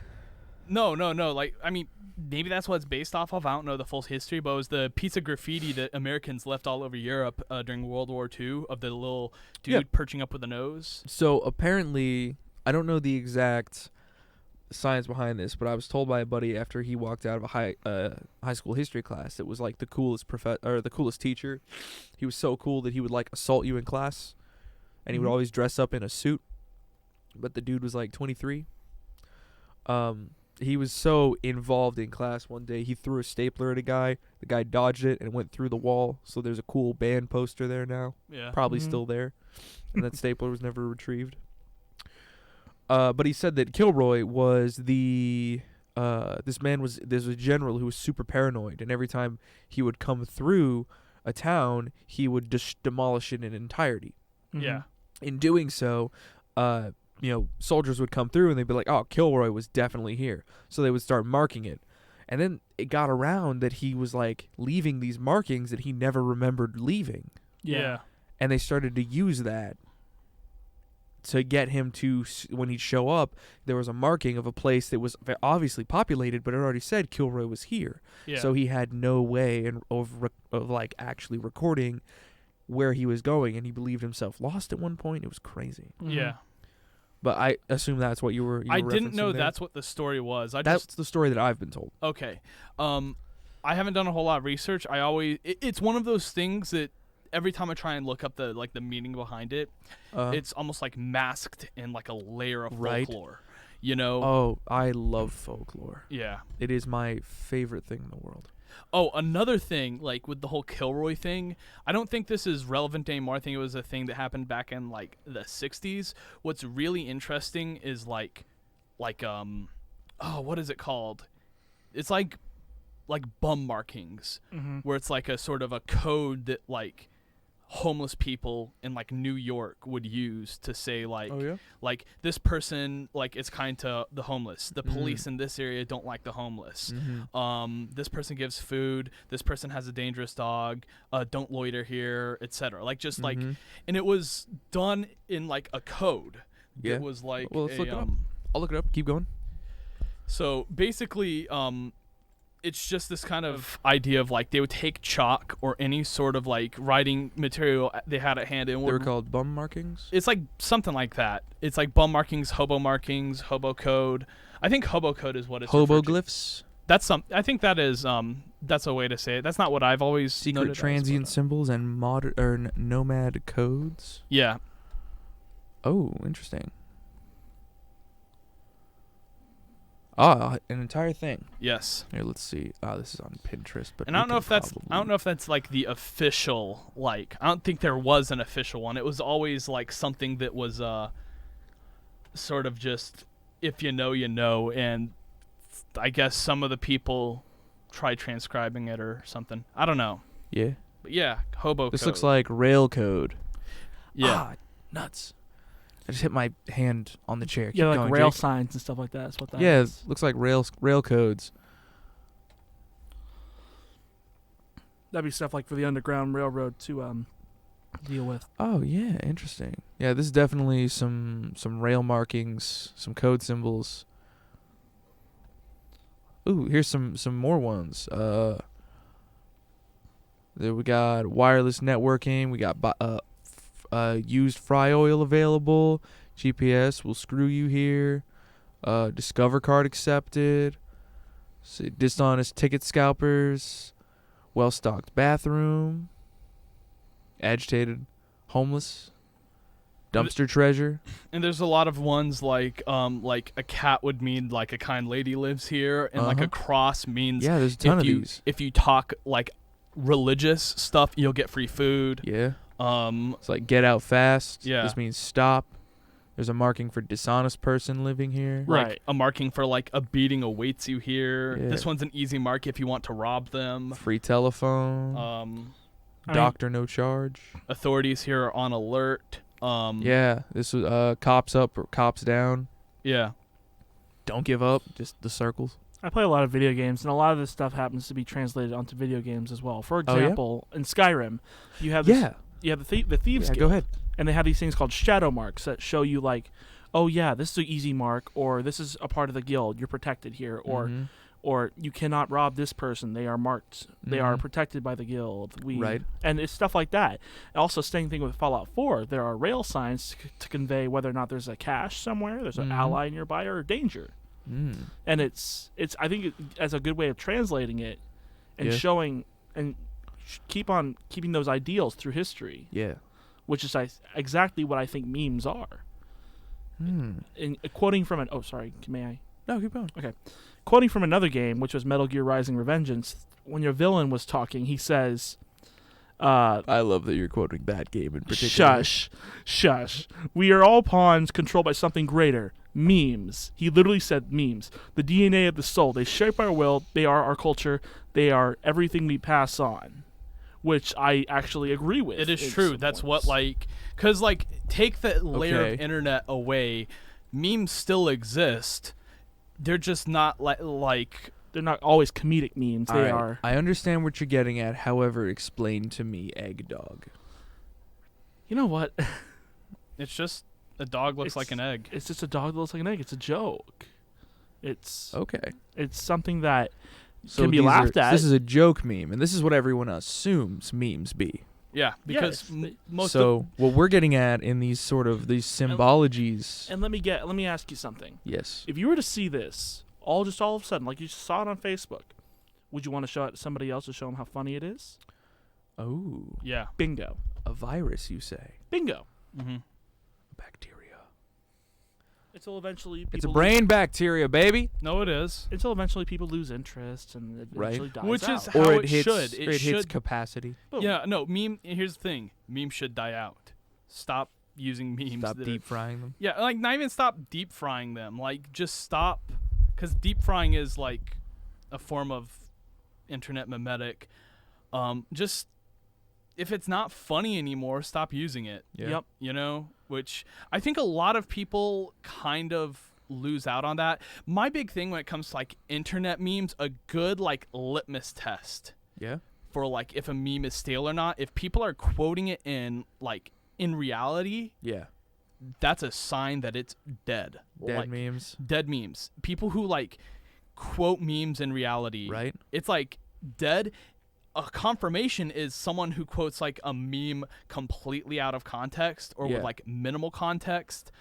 No. Like, I mean, maybe that's what it's based off of. I don't know the full history, but it was the piece of graffiti that Americans left all over Europe during World War II of the little dude perching up with a nose. So apparently, I don't know the exact science behind this, but I was told by a buddy after he walked out of a high school history class, it was like the coolest the coolest teacher. He was so cool that he would like assault you in class, and he would always dress up in a suit. But the dude was like 23. He was so involved in class one day, he threw a stapler at a guy. The guy dodged it and went through the wall. So there's a cool band poster there now. Yeah. Probably still there. And that stapler was never retrieved. But he said that Kilroy was there's a general who was super paranoid, and every time he would come through a town, he would demolish it in entirety. Yeah. In doing so, soldiers would come through and they'd be like, oh, Kilroy was definitely here. So they would start marking it. And then it got around that he was like leaving these markings that he never remembered leaving. Yeah. And they started to use that to get him to, when he'd show up, there was a marking of a place that was obviously populated, but it already said Kilroy was here. Yeah. So he had no way of like actually recording where he was going, and he believed himself lost at one point. It was crazy. Mhm. Yeah. But I assume that's what you were. I didn't know there. that's what the story was. That's the story that I've been told. Okay. I haven't done a whole lot of research. It's one of those things that every time I try and look up the meaning behind it, it's almost like masked in like a layer of folklore. You know? Oh, I love folklore. Yeah. It is my favorite thing in the world. Oh, another thing, like with the whole Kilroy thing, I don't think this is relevant anymore. I think it was a thing that happened back in like the 60s. What's really interesting is like what is it called? It's like bum markings, where it's like a sort of a code that like homeless people in like New York would use to say like, like this person like is kind to the homeless. The police in this area don't like the homeless. This person gives food. This person has a dangerous dog. Don't loiter here, etc. Like just like, and it was done in like a code. Yeah. It was like well, let's look it up. I'll look it up. Keep going. So basically, it's just this kind of idea of like they would take chalk or any sort of like writing material they had at hand, and They were called bum markings. it's like something like that. It's like bum markings, hobo code. I think hobo code is what it's referred to. Hoboglyphs. I think that is that's a way to say it. That's not what I've always Secret noted transient as, symbols and nomad codes. yeah. Oh, interesting. An entire thing. Yes. Here, let's see. This is on Pinterest, but And I don't know if that's like the official, like I don't think there was an official one. It was always like something that was sort of just if you know, you know, and I guess some of the people tried transcribing it or something. I don't know. Yeah. But yeah, hobo This code. looks like rail code. Yeah. Nuts. I just hit my hand on the chair. Keep Yeah, like going, rail Jake. signs and stuff like that. That's what that Yeah, is. looks like rail codes. That'd be stuff like for the Underground Railroad to deal with. Oh yeah, interesting. Yeah, this is definitely some rail markings, some code symbols. Ooh, here's some more ones. There we got wireless networking. We got used fry oil available. GPS will screw you here. Discover card accepted. See, dishonest ticket scalpers. Well-stocked bathroom. Agitated homeless. Dumpster treasure. And there's a lot of ones like a cat would mean like a kind lady lives here, and like a cross means Yeah, there's a ton of these. If you talk like religious stuff, you'll get free food. Yeah. It's like get out fast. Yeah. This means stop. There's a marking for dishonest person living here. Right. Like a marking for like a beating awaits you here. Yeah. This one's an easy mark if you want to rob them. Free telephone. Doctor no charge. Authorities here are on alert. Yeah, this was cops up or cops down. Yeah. Don't give up. Just the circles. I play a lot of video games, and a lot of this stuff happens to be translated onto video games as well. For Oh, yeah? example, in Skyrim, you have this, you have the Thieves Guild. Go ahead. And they have these things called shadow marks that show you like, oh yeah, this is an easy mark, or this is a part of the guild, you're protected here, or you cannot rob this person, they are marked, they are protected by the guild. Right. And it's stuff like that. And also, same thing with Fallout 4, there are rail signs to convey whether or not there's a cache somewhere, there's an ally nearby, or danger. And it's I think as a good way of translating it and showing and keeping those ideals through history. Yeah. Which is exactly what I think memes are. And quoting from an... Oh, sorry. May I? No, keep going. Okay. Quoting from another game, which was Metal Gear Rising Revengeance, when your villain was talking, he says... I love that you're quoting that game in particular. Shush. We are all pawns controlled by something greater. Memes. He literally said memes. The DNA of the soul. They shape our will. They are our culture. They are everything we pass on. Which I actually agree with. It is true. That's what, like, because, like, take the layer of internet away, memes still exist. They're just not, like they're not always comedic memes. They are. I understand what you're getting at. However, explain to me egg dog. You know what? It's just a dog looks like an egg. It's just a dog that looks like an egg. It's a joke. It's... Okay. It's something that... So can be laughed at. This is a joke meme, and this is what everyone assumes memes be. Yeah, because most what we're getting at in these symbologies. And let me ask you something. Yes. If you were to see this all of a sudden, like you just saw it on Facebook, would you want to show it to somebody else to show them how funny it is? Oh. Yeah. Bingo. A virus, you say? Bingo. Mm-hmm. Bacteria. Until eventually people It's a brain bacteria, baby. No, it is. Until eventually people lose interest and it eventually dies Which out. is how it should. It hits capacity. Boom. Yeah, no, here's the thing. Memes should die out. Stop using memes. Stop deep frying them. Yeah, like not even stop deep frying them. Like just stop, because deep frying is like a form of internet memetic. Just if it's not funny anymore, stop using it. Yeah. Yep. You know, which I think a lot of people kind of lose out on that. My big thing when it comes to like internet memes, a good like litmus test. Yeah. For like if a meme is stale or not, if people are quoting it in reality, yeah, that's a sign that it's dead. Dead memes. Dead memes. People who like quote memes in reality, right? It's like dead. A confirmation is someone who quotes like a meme completely out of context or with like minimal context.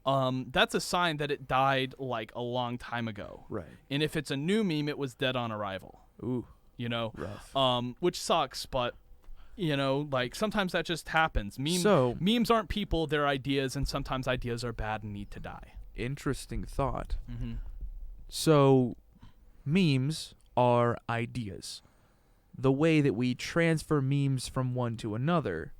That's a sign that it died like a long time ago. Right. And if it's a new meme, it was dead on arrival. Ooh. You know, rough. Which sucks, but you know, like sometimes that just happens. Memes aren't people; they're ideas, and sometimes ideas are bad and need to die. Interesting thought. Mm-hmm. So, memes are ideas. The way that we transfer memes from one to another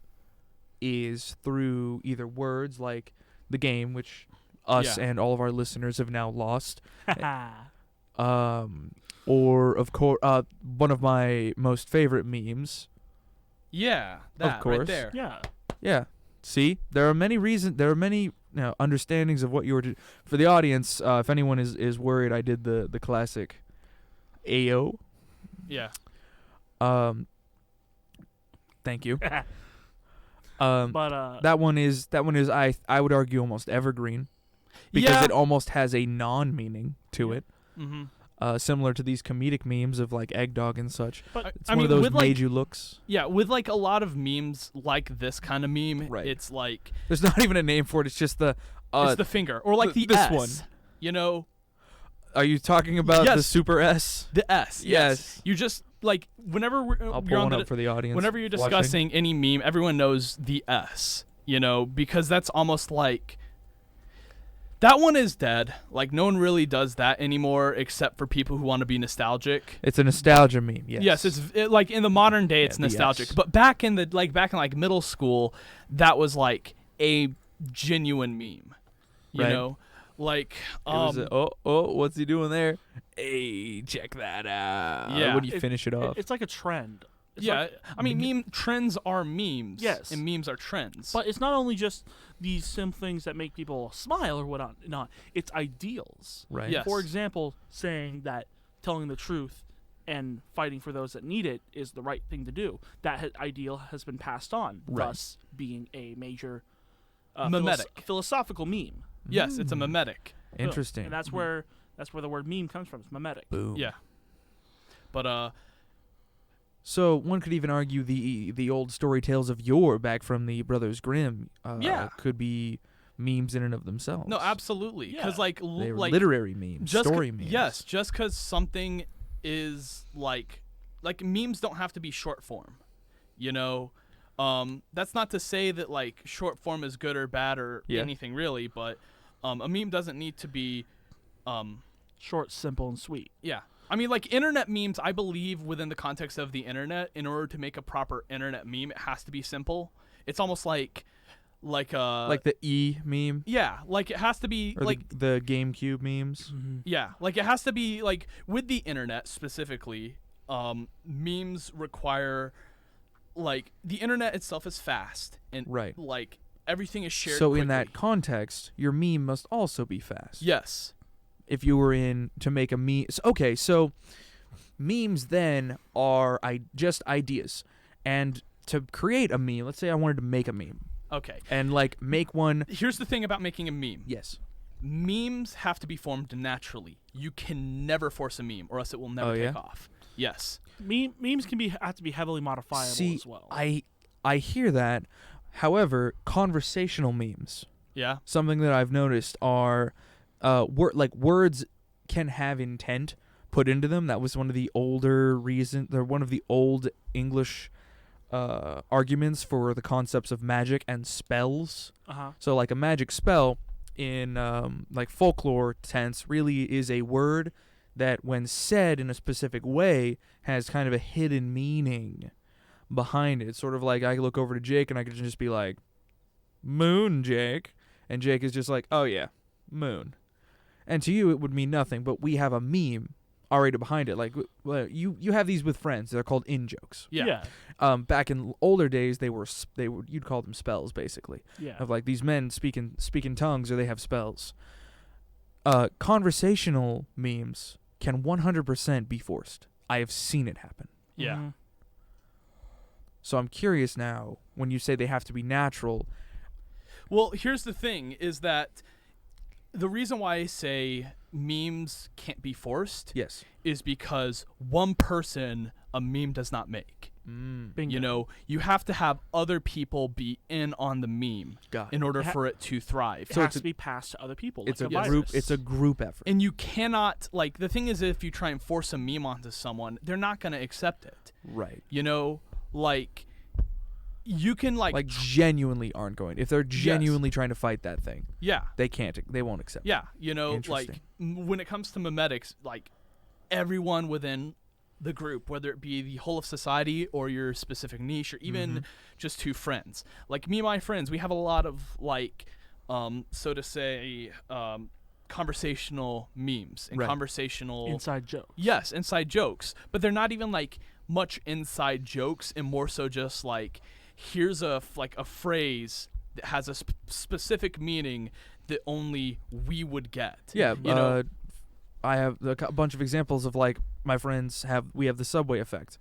is through either words like the game, which us and all of our listeners have now lost. Or of course, one of my most favorite memes. Yeah, that of course. Right there. Yeah. See, there are many reasons. There are many understandings of what you were. For the audience, if anyone is worried, I did the classic Ayo. Yeah. Thank you. But that one is I would argue almost evergreen because it almost has a non-meaning to it. Mm-hmm. Similar to these comedic memes of like Eggdog and such. But it's one of those made you looks. Yeah, with like a lot of memes like this kind of meme, it's like there's not even a name for it. It's just the it's the finger or like the this S. one. You know. Are you talking about the super S? The S. Yes. You just like whenever I'll pull one up for the audience. Whenever you're discussing any meme, everyone knows the S. You know, because that's almost like. That one is dead. Like no one really does that anymore, except for people who want to be nostalgic. It's a nostalgia meme. Yes. Yes, it's like in the modern day, it's nostalgic. But back in middle school, that was like a genuine meme. You know, like it was what's he doing there? Hey, check that out. Yeah. When you finish it off, it's like a trend. It's I mean, meme trends are memes. Yes, and memes are trends. But it's not only just these simple things that make people smile or whatnot. Not it's ideals. Right. Yes. For example, saying that telling the truth and fighting for those that need it is the right thing to do. That ideal has been passed on, thus being a major memetic philosophical meme. Yes, it's a memetic. Interesting. And that's where the word meme comes from. It's memetic. Boom. Yeah. But So one could even argue the old story tales of yore back from the Brothers Grimm could be memes in and of themselves. No, absolutely. Because they're literary memes, story memes. Yes, just because something is like memes don't have to be short form. You know, that's not to say that like short form is good or bad or anything really, but a meme doesn't need to be short, simple, and sweet. Yeah. I mean, like, internet memes, I believe, within the context of the internet, in order to make a proper internet meme, it has to be simple. It's almost like the E meme? Yeah, like, it has to be, or like... the GameCube memes? Mm-hmm. Yeah, like, it has to be, like, with the internet, specifically, memes require, like, the internet itself is fast, and, like, everything is shared quickly. In that context, your meme must also be fast. Yes. If you were to make a meme... Okay, so memes then are just ideas. And to create a meme, let's say I wanted to make a meme. Okay. And, like, make one... Here's the thing about making a meme. Yes. Memes have to be formed naturally. You can never force a meme, or else it will never take off. Yes. Memes have to be heavily modifiable as well. I hear that. However, conversational memes, Yeah. something that I've noticed are words can have intent put into them. That was one of the older one of the old English arguments for the concepts of magic and spells. So like a magic spell in like folklore sense really is a word that when said in a specific way has kind of a hidden meaning behind it. It's sort of like I look over to Jake and I could just be like, moon, Jake. And Jake is just like, oh yeah, moon. And to you it would mean nothing, but we have a meme already behind it. Like you have these with friends. They're called in-jokes. Yeah. Back in older days, they were you'd call them spells, basically. Yeah. Of like these men speaking tongues, or they have spells. Conversational memes can 100% be forced. I have seen it happen. Yeah. Mm-hmm. So I'm curious now, when you say they have to be natural. Well, here's the thing: is that the reason why I say memes can't be forced, Yes. is because one person a meme does not make. Bingo. You know, you have to have other people be in on the meme in order for it to thrive. It has to be passed to other people. It's like a group. It's a group effort. And you cannot, like, the thing is, if you try and force a meme onto someone, they're not going to accept it. Right. You know, like, you can like genuinely aren't going. If they're genuinely trying to fight that thing, yeah, they can't. They won't accept. Yeah, you know, like Interesting. When it comes to memetics, like everyone within the group, whether it be the whole of society or your specific niche, or even just two friends. Like me and my friends, we have a lot of like, so to say, conversational memes and conversational inside jokes. Yes, inside jokes, but they're not even like much inside jokes, and more so just like, here's a phrase that has a specific meaning that only we would get. Yeah, you know? I have a bunch of examples of like my friends have. We have the subway effect.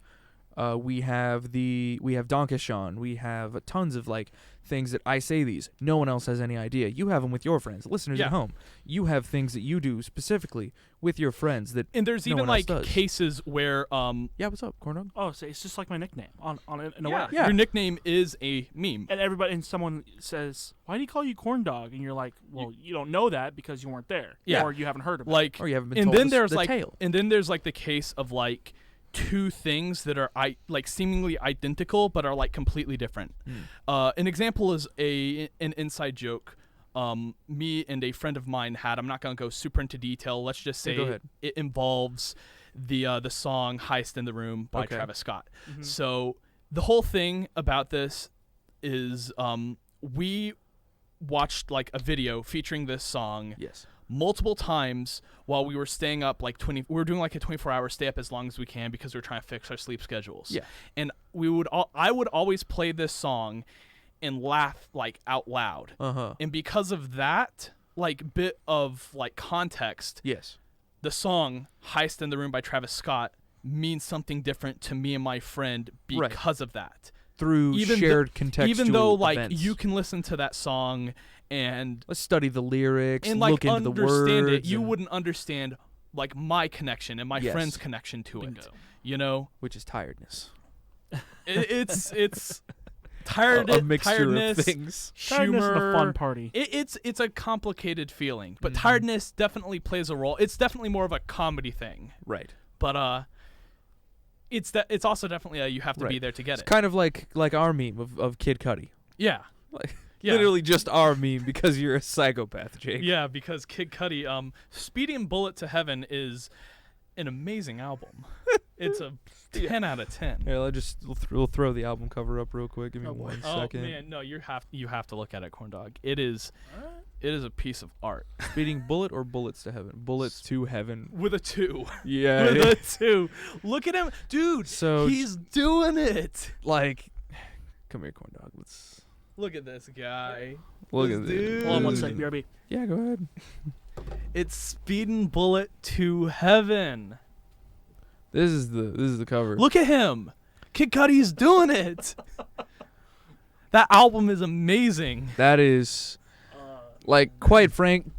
We have Donkishon. We have tons of like things that I say these. No one else has any idea. You have them with your friends, listeners at home. You have things that you do specifically with your friends that. And there's even like cases where yeah, what's up, Corndog? Oh, so it's just like my nickname in a way. Yeah. Yeah. Your nickname is a meme. And someone says, "Why do you call you Corndog?" And you're like, "Well, you don't know that because you weren't there, or you haven't heard about it, or you haven't been and told then there's the like, tale. And then there's like the case of like two things that are like seemingly identical but are like completely different. An example is an inside joke me and a friend of mine had. I'm not gonna go super into detail. Let's just say it involves the song "Heist in the Room" by Travis Scott. So the whole thing about this is we watched like a video featuring this song multiple times while we were staying up like we were doing like a 24-hour stay up as long as we can because we were trying to fix our sleep schedules. And I would always play this song and laugh like out loud. And because of that like bit of like context, the song "Heist in the Room" by Travis Scott means something different to me and my friend because of that. Through shared contextual even though like events. You can listen to that song and let's study the lyrics and look like into the words. Understand it. You wouldn't understand like my connection and my friend's connection to it. You know, which is tiredness. It's tiredness, a mixture tiredness, of things. Humor, tiredness is a fun party. It's a complicated feeling, but tiredness definitely plays a role. It's definitely more of a comedy thing, right? But it's also definitely you have to be there to get it's it. Kind of like our meme of Kid Cudi. Yeah. Like literally just our meme because you're a psychopath, Jake. Yeah, because Kid Cudi, Speeding Bullet to Heaven is an amazing album. It's a 10 out of 10. Here, we'll throw the album cover up real quick. Give me 1 second. Oh man, no, you have to look at it, Corndog. It is a piece of art. Speeding Bullet or Bullets to Heaven? Bullets to Heaven. With a 2. Yeah. With a 2. Look at him. Dude, so he's doing it. Like, come here, Corndog. Let's... Look at this guy. Look at this. Hold on 1 second, BRB. Yeah, go ahead. It's Speeding Bullet to Heaven. This is the cover. Look at him. Kid Cudi's doing it. That album is amazing. That is, like, quite frank,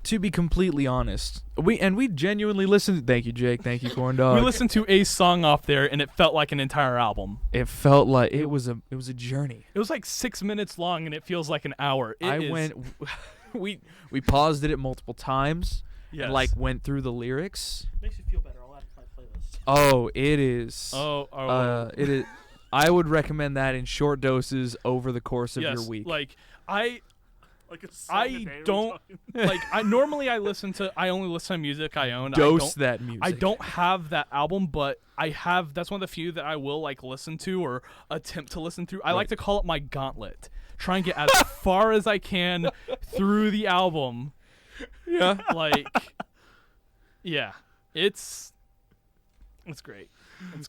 to be completely honest, we genuinely listened. Thank you, Jake. Thank you, Corndog. We listened to a song off there, and it felt like an entire album. It felt like it was a journey. It was like 6 minutes long, and it feels like an hour. We paused it at multiple times. Yes. And, like, went through the lyrics. Makes you feel better. I'll add to my playlist. Oh, it is. It is. I would recommend that in short doses over the course of your week. Like I don't like. I listen to. I only listen to music I own. That music. I don't have that album, but I have. That's one of the few that I will like listen to or attempt to listen through. I like to call it my gauntlet. Try and get as far as I can through the album. Yeah. Like. Yeah. It's great.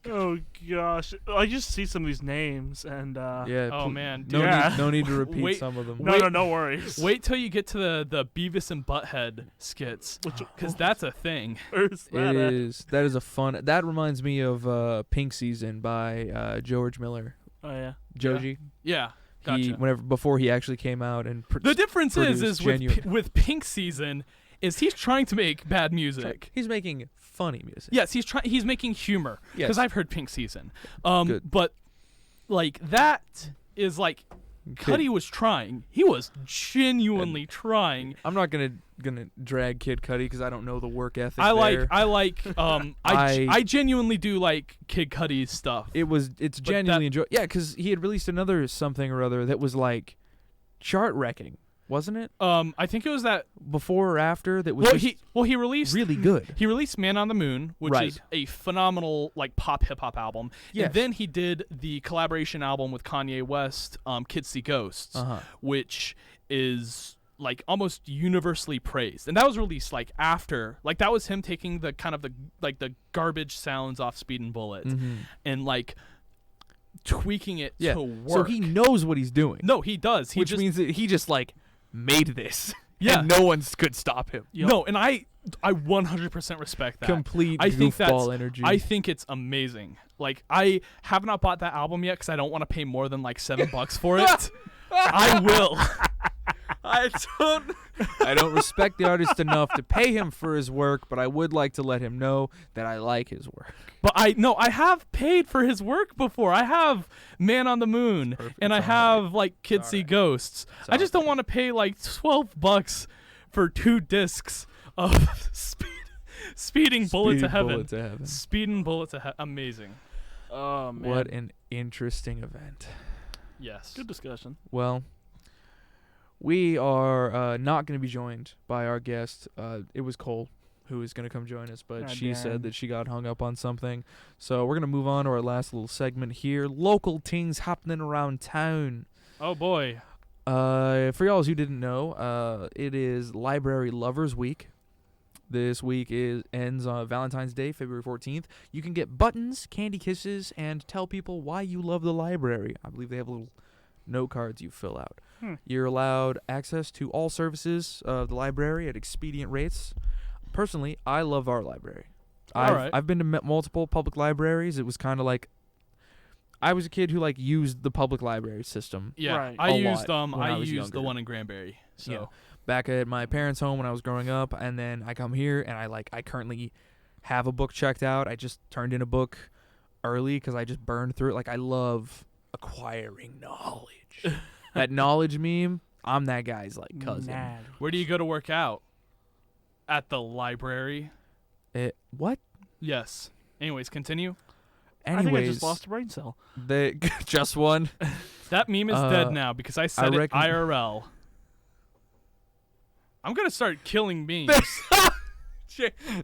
Oh gosh, I just see some of these names and yeah. Oh man. No need to repeat some of them. No worries. Wait till you get to the Beavis and Butthead skits, because that's a thing. That is a fun. That reminds me of Pink Season by George Miller. Oh yeah. Joji. Yeah. Gotcha. Before he actually came out and the difference is with Pink Season is he's trying to make bad music. He's making funny music. Yes, he's making humor. Yes. Because I've heard Pink Season. Good. But like that is like Cudi was trying. He was genuinely trying. I'm not gonna drag Kid Cudi because I don't know the work ethic. I genuinely do like Kid Cudi's stuff. It's genuinely enjoyable. Yeah, because he had released another something or other that was like chart wrecking, wasn't it? I think it was that before or after that was. He released really good. He released Man on the Moon, which is a phenomenal like pop hip hop album. Yes. And then he did the collaboration album with Kanye West, Kids See Ghosts, which is like almost universally praised. And that was released like after, like that was him taking the kind of the garbage sounds off Speed and Bullet and like tweaking it to work. So he knows what he's doing. No, he does. Which means that he just like made this. Yeah. And no one could stop him. Yep. No, and I 100% respect that. Complete goofball energy. I think it's amazing. Like, I have not bought that album yet because I don't want to pay more than like $7 for it. I will. I don't respect the artist enough to pay him for his work, but I would like to let him know that I like his work. But I have paid for his work before. I have Man on the Moon, and I have like Kids See Ghosts. I just don't want to pay like $12 for 2 discs of Speeding Bullet to Heaven. Speeding Bullet to Heaven. Amazing. Oh man. What an interesting event. Yes. Good discussion. Well, we are not going to be joined by our guest. It was Cole who is going to come join us, but she said that she got hung up on something. So we're going to move on to our last little segment here. Local things happening around town. Oh, boy. For y'all who didn't know, it is Library Lovers Week. This week ends on Valentine's Day, February 14th. You can get buttons, candy kisses, and tell people why you love the library. I believe they have little note cards you fill out. You're allowed access to all services of the library at expedient rates. Personally, I love our library. I've been to multiple public libraries. It was kind of like I was a kid who like used the public library system. Yeah, right. I used younger. the one in Granbury. So yeah. Back at my parents' home when I was growing up, and then I come here and I currently have a book checked out. I just turned in a book early because I just burned through it. Like I love acquiring knowledge. That knowledge meme, I'm that guy's like cousin. Mad. Where do you go to work out? At the library. What? Yes. Anyways, continue. I think I just lost a brain cell. Just one. That meme is dead now because I said it IRL. I'm going to start killing memes.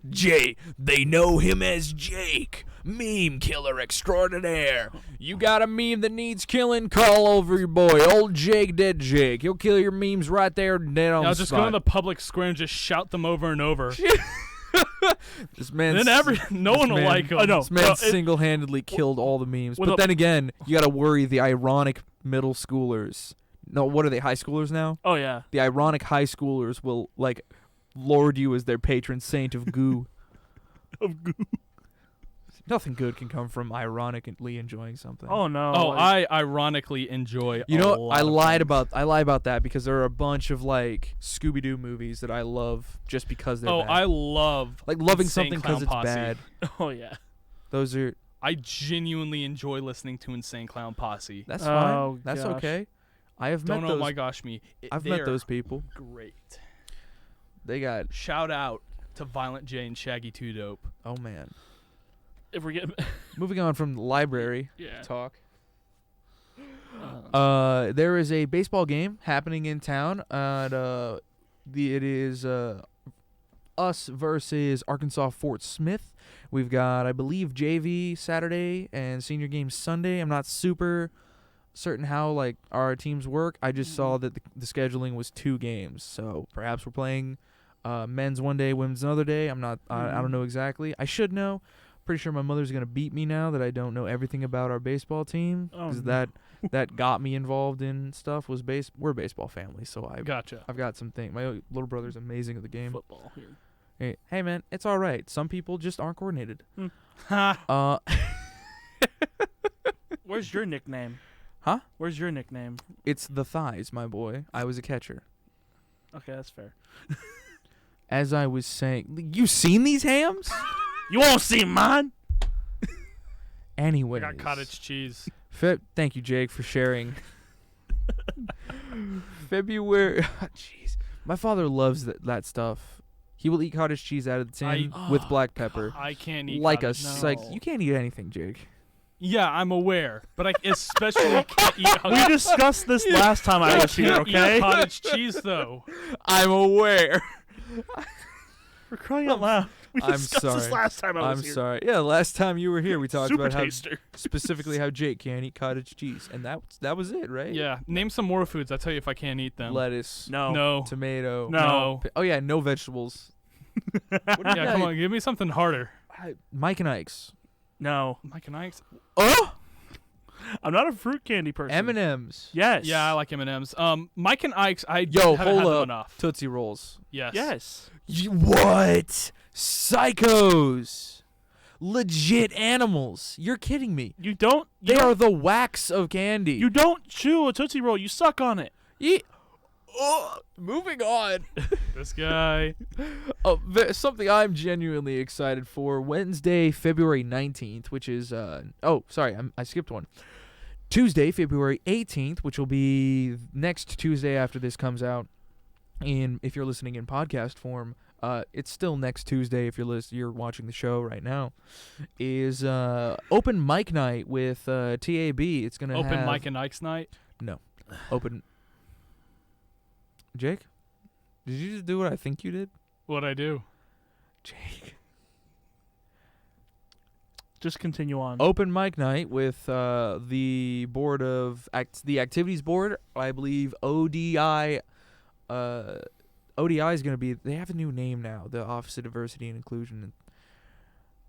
Jay, they know him as Jake, meme killer extraordinaire. You got a meme that needs killing? Call over your boy, old Jake, dead Jake. He'll kill your memes right there, dead on the spot. I'll just go in the public square and just shout them over and over. This man, no one will like him. This man single-handedly killed all the memes. But then again, you got to worry the ironic middle schoolers. No, what are they? High schoolers now? Oh yeah. The ironic high schoolers will like lord you as their patron saint of goo. Of goo. Nothing good can come from ironically enjoying something. Oh no. Oh, I ironically enjoy. You know, I lie about that because there are a bunch of like Scooby-Doo movies that I love just because they're bad. I love like loving Insane something Clown because it's Posse. bad. Oh yeah. Those are I genuinely enjoy listening to Insane Clown Posse. that's fine. Oh, That's gosh. okay. I have Don't met know those. my gosh me. I've They're met those people. Great. They got. Shout out to Violent J and Shaggy 2 Dope. Oh man. If we're getting Moving on from the library yeah. talk. There is a baseball game happening in town. It is us versus Arkansas Fort Smith. We've got, I believe, JV Saturday and senior game Sunday. I'm not super certain how like our teams work. I just saw that the scheduling was 2 games, so perhaps we're playing men's one day, women's another day. I'm not. I don't know exactly. I should know. Pretty sure my mother's gonna beat me now that I don't know everything about our baseball team because that got me involved in stuff. We're a baseball family, so Gotcha. I've got some things. My little brother's amazing at the game. Football here. Hey man, it's all right. Some people just aren't coordinated. Where's your nickname? Huh? Where's your nickname? It's the thighs, my boy. I was a catcher. Okay, that's fair. As I was saying, you seen these hams? You won't see mine. Anyway, I got cottage cheese. Thank you, Jake, for sharing. February. Jeez, my father loves that stuff. He will eat cottage cheese out of the tin with black pepper. I can't eat like cottage a cheese. like you can't eat anything, Jake. Yeah, I'm aware, but I especially can't eat. We discussed this last time I was here, can't eat okay? cottage cheese though. I'm aware. For crying out loud. We I'm discussed this sorry. last time I was I'm here. sorry. Yeah, last time you were here, we talked Super about how taster. specifically how Jake can't eat cottage cheese, and that was it, right? Yeah, name some more foods. I'll tell you if I can't eat them. Lettuce, No. tomato, No. Oh yeah, no vegetables. Yeah, come on, give me something harder. Mike and Ike's. No. Mike and Ike's. Oh, I'm not a fruit candy person. M&M's. Yes. Yeah, I like M&Ms. Mike and Ike's. I Yo, haven't hold had them up. enough. Tootsie Rolls. Yes. Yes. What? Psychos. Legit animals. You're kidding me. You don't. They are the wax of candy. You don't chew a Tootsie Roll. You suck on it. Moving on. This guy. Something I'm genuinely excited for. Wednesday, February 19th, which is I skipped one. Tuesday, February 18th, which will be next Tuesday after this comes out. If you're listening in podcast form, it's still next Tuesday if you're watching the show right now. Is open mic night with TAB. It's gonna Open Mike and Ike's night. No, open. Jake, did you just do what I think you did? What'd I do? Jake. Just continue on. Open mic night with the board of the activities board. I believe ODI. ODI is going to be. They have a new name now. The Office of Diversity and Inclusion.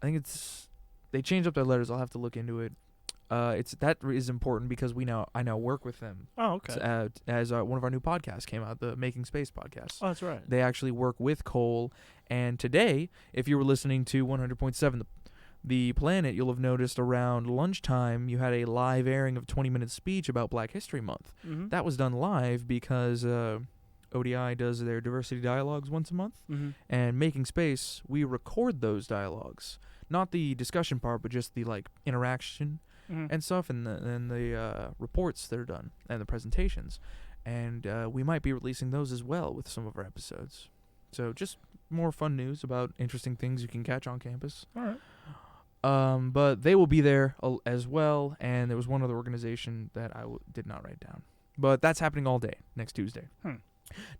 I think they changed up their letters. I'll have to look into it. That is important because I now work with them. Oh, okay. As one of our new podcasts came out, the Making Space podcast. Oh, that's right. They actually work with Cole. And today, if you were listening to 100.7 The Planet, you'll have noticed around lunchtime you had a live airing of a 20-minute speech about Black History Month. Mm-hmm. That was done live because ODI does their diversity dialogues once a month. Mm-hmm. And Making Space, we record those dialogues. Not the discussion part, but just the interaction and stuff, and the reports that are done, and the presentations. And we might be releasing those as well with some of our episodes. So just more fun news about interesting things you can catch on campus. All right. But they will be there as well, and there was one other organization that I did not write down. But that's happening all day, next Tuesday.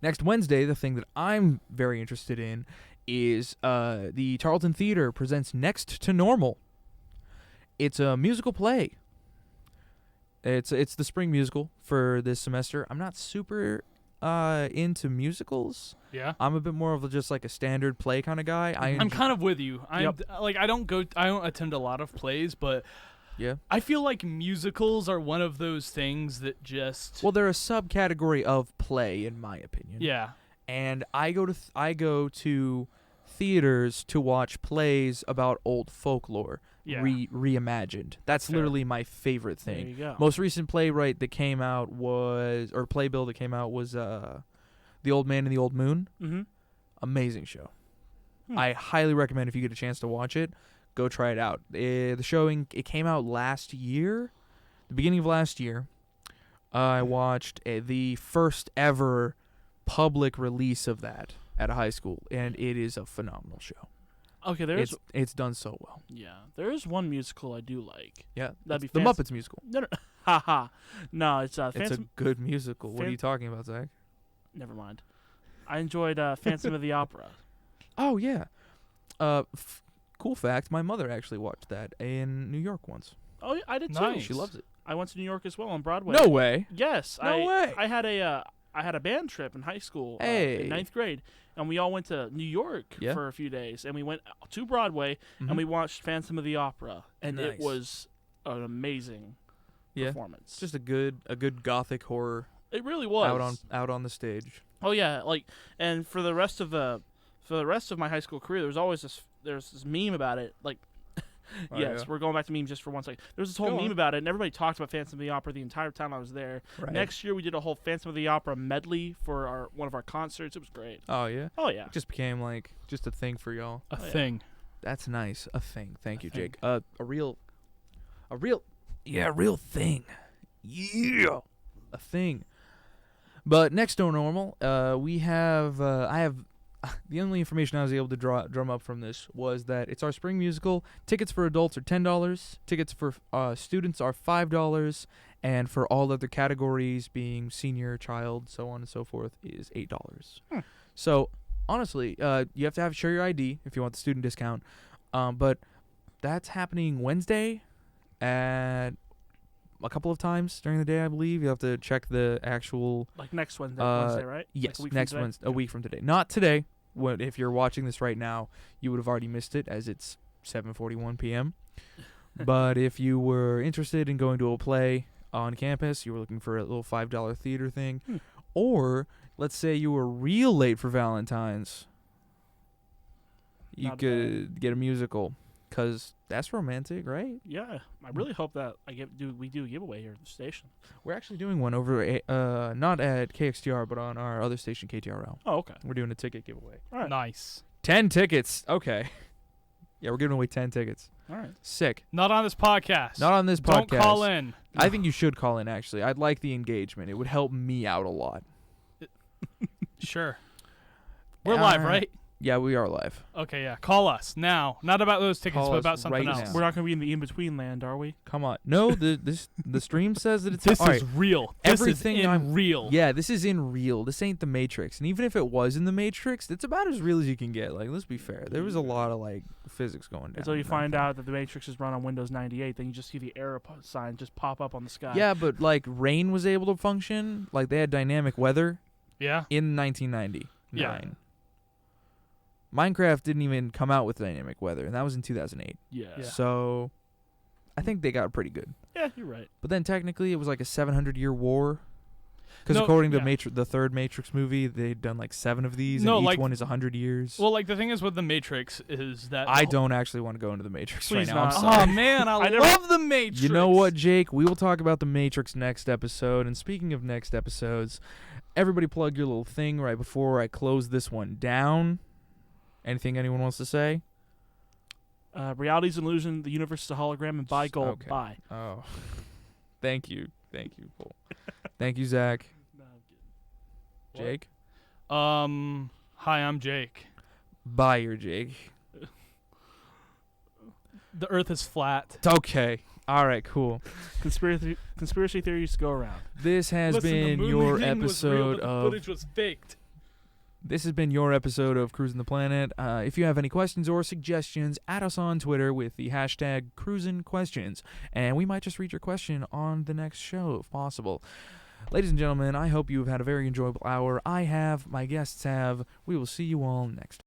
Next Wednesday, the thing that I'm very interested in is the Tarleton Theater presents Next to Normal. It's a musical play. It's the spring musical for this semester. I'm not super into musicals. Yeah. I'm a bit more of just like a standard play kind of guy. I'm kind of with you. I don't attend a lot of plays, but yeah. I feel like musicals are one of those things that just Well, they're a subcategory of play, in my opinion. yeah. And I go to theaters to watch plays about old folklore. reimagined. That's Fair. literally my favorite There thing. you go. Most recent playwright that came out was, or playbill that came out was The Old Man and the Old Moon. Mm-hmm. Amazing show. Hmm. I highly recommend if you get a chance to watch it, go try it out. The showing, it came out last year, the beginning of last year. I watched the first ever public release of that at a high school, and it is a phenomenal show. Okay, It's done so well. yeah, there is one musical I do like. Yeah, That'd be the Fancy- Muppets musical. No, haha. No, it's It's Phantom. a good musical. What are Fan- you talking about, Zach? Never mind. I enjoyed Phantom of the Opera. Oh yeah. Cool fact: my mother actually watched that in New York once. Oh, yeah, I did Nice. too. She loves it. I went to New York as well on Broadway. No way. Yes. No way. I had a band trip in high school Hey. in 9th grade, and we all went to New York Yeah. for a few days, and we went to Broadway, and we watched Phantom of the Opera, and it Nice. was an amazing performance. just a good gothic horror It really was. out on the stage. Oh yeah, and for the rest of my high school career, there's this meme about it. Oh, Yes, yeah? we're going back to memes just for 1 second. There was this whole Go meme on. about it, and everybody talked about Phantom of the Opera the entire time I was there. Right. Next year, we did a whole Phantom of the Opera medley for one of our concerts. It was great. Oh yeah. Oh yeah. It just became like just a thing for y'all. A Oh, yeah. thing. That's nice. A thing. Thank you, thing. Jake. A real thing. Yeah. A thing. But next to normal, we have I have the only information I was able to drum up from this was that it's our spring musical. Tickets for adults are $10. Tickets for students are $5, and for all other categories, being senior, child, so on and so forth, is $8. So honestly, you have to show your ID if you want the student discount. But that's happening Wednesday at a couple of times during the day, I believe. You have to check the actual. Like next Wednesday, right? Yes, Like a week from next today? Wednesday, a week from today. Not today. If you're watching this right now, you would have already missed it, as it's 7:41 p.m. But if you were interested in going to a play on campus, you were looking for a little $5 theater thing, or let's say you were real late for Valentine's, you Not could get a musical, because that's romantic, right? Yeah, I really hope that we do a giveaway here at the station. We're actually doing one over not at KXTR, but on our other station, KTRL. Oh, okay. We're doing a ticket giveaway. All right. Nice. 10 tickets. Okay. Yeah, we're giving away 10 tickets. All right. Sick. Not on this podcast. Not on this Don't podcast. call in. I think you should call in, actually. I'd like the engagement. It would help me out a lot. Sure. We're live, right? Yeah, we are live. Okay, yeah. Call us now. Not about those tickets, Call but us about something right else. now. We're not going to be in the in-between land, are we? Come on. No, the stream says that it's This all is right. real. Everything this is I'm- real. Yeah, this is in real. This ain't the Matrix. And even if it was in the Matrix, it's about as real as you can get. Like, let's be fair. There was a lot of like physics going down. Until you in that find thing. out that the Matrix is run on Windows 98, then you just see the error sign just pop up on the sky. Yeah, but like rain was able to function. Like they had dynamic weather Yeah. in 1999. Yeah. Minecraft didn't even come out with dynamic weather, and that was in 2008. Yeah. Yeah. So I think they got pretty good. Yeah, you're right. But then technically it was like a 700-year war. Because No, according to yeah. the third Matrix movie, they'd done like 7 of these, No, and each like- one is 100 years. Well, like the thing is with the Matrix is that I don't actually want to go into the Matrix Please right now. not. I'm sorry. Oh man, I never- love the Matrix. You know what, Jake? We will talk about the Matrix next episode. And speaking of next episodes, everybody plug your little thing right before I close this one down. Anything anyone wants to say? Reality's an illusion. The universe is a hologram. And buy gold. Okay. Buy. Oh, thank you, Cole. Thank you, Zach. No, I'm kidding. Jake. Hi, I'm Jake. Bye, your Jake. The Earth is flat. It's okay. All right, cool. Conspiracy theories go around. This has Listen, the been moon your landing was real, episode but the of. footage was faked. This has been your episode of Cruisin the Planet. If you have any questions or suggestions, add us on Twitter with the hashtag CruisinQuestions, and we might just read your question on the next show if possible. Ladies and gentlemen, I hope you have had a very enjoyable hour. I have, my guests have. We will see you all next time.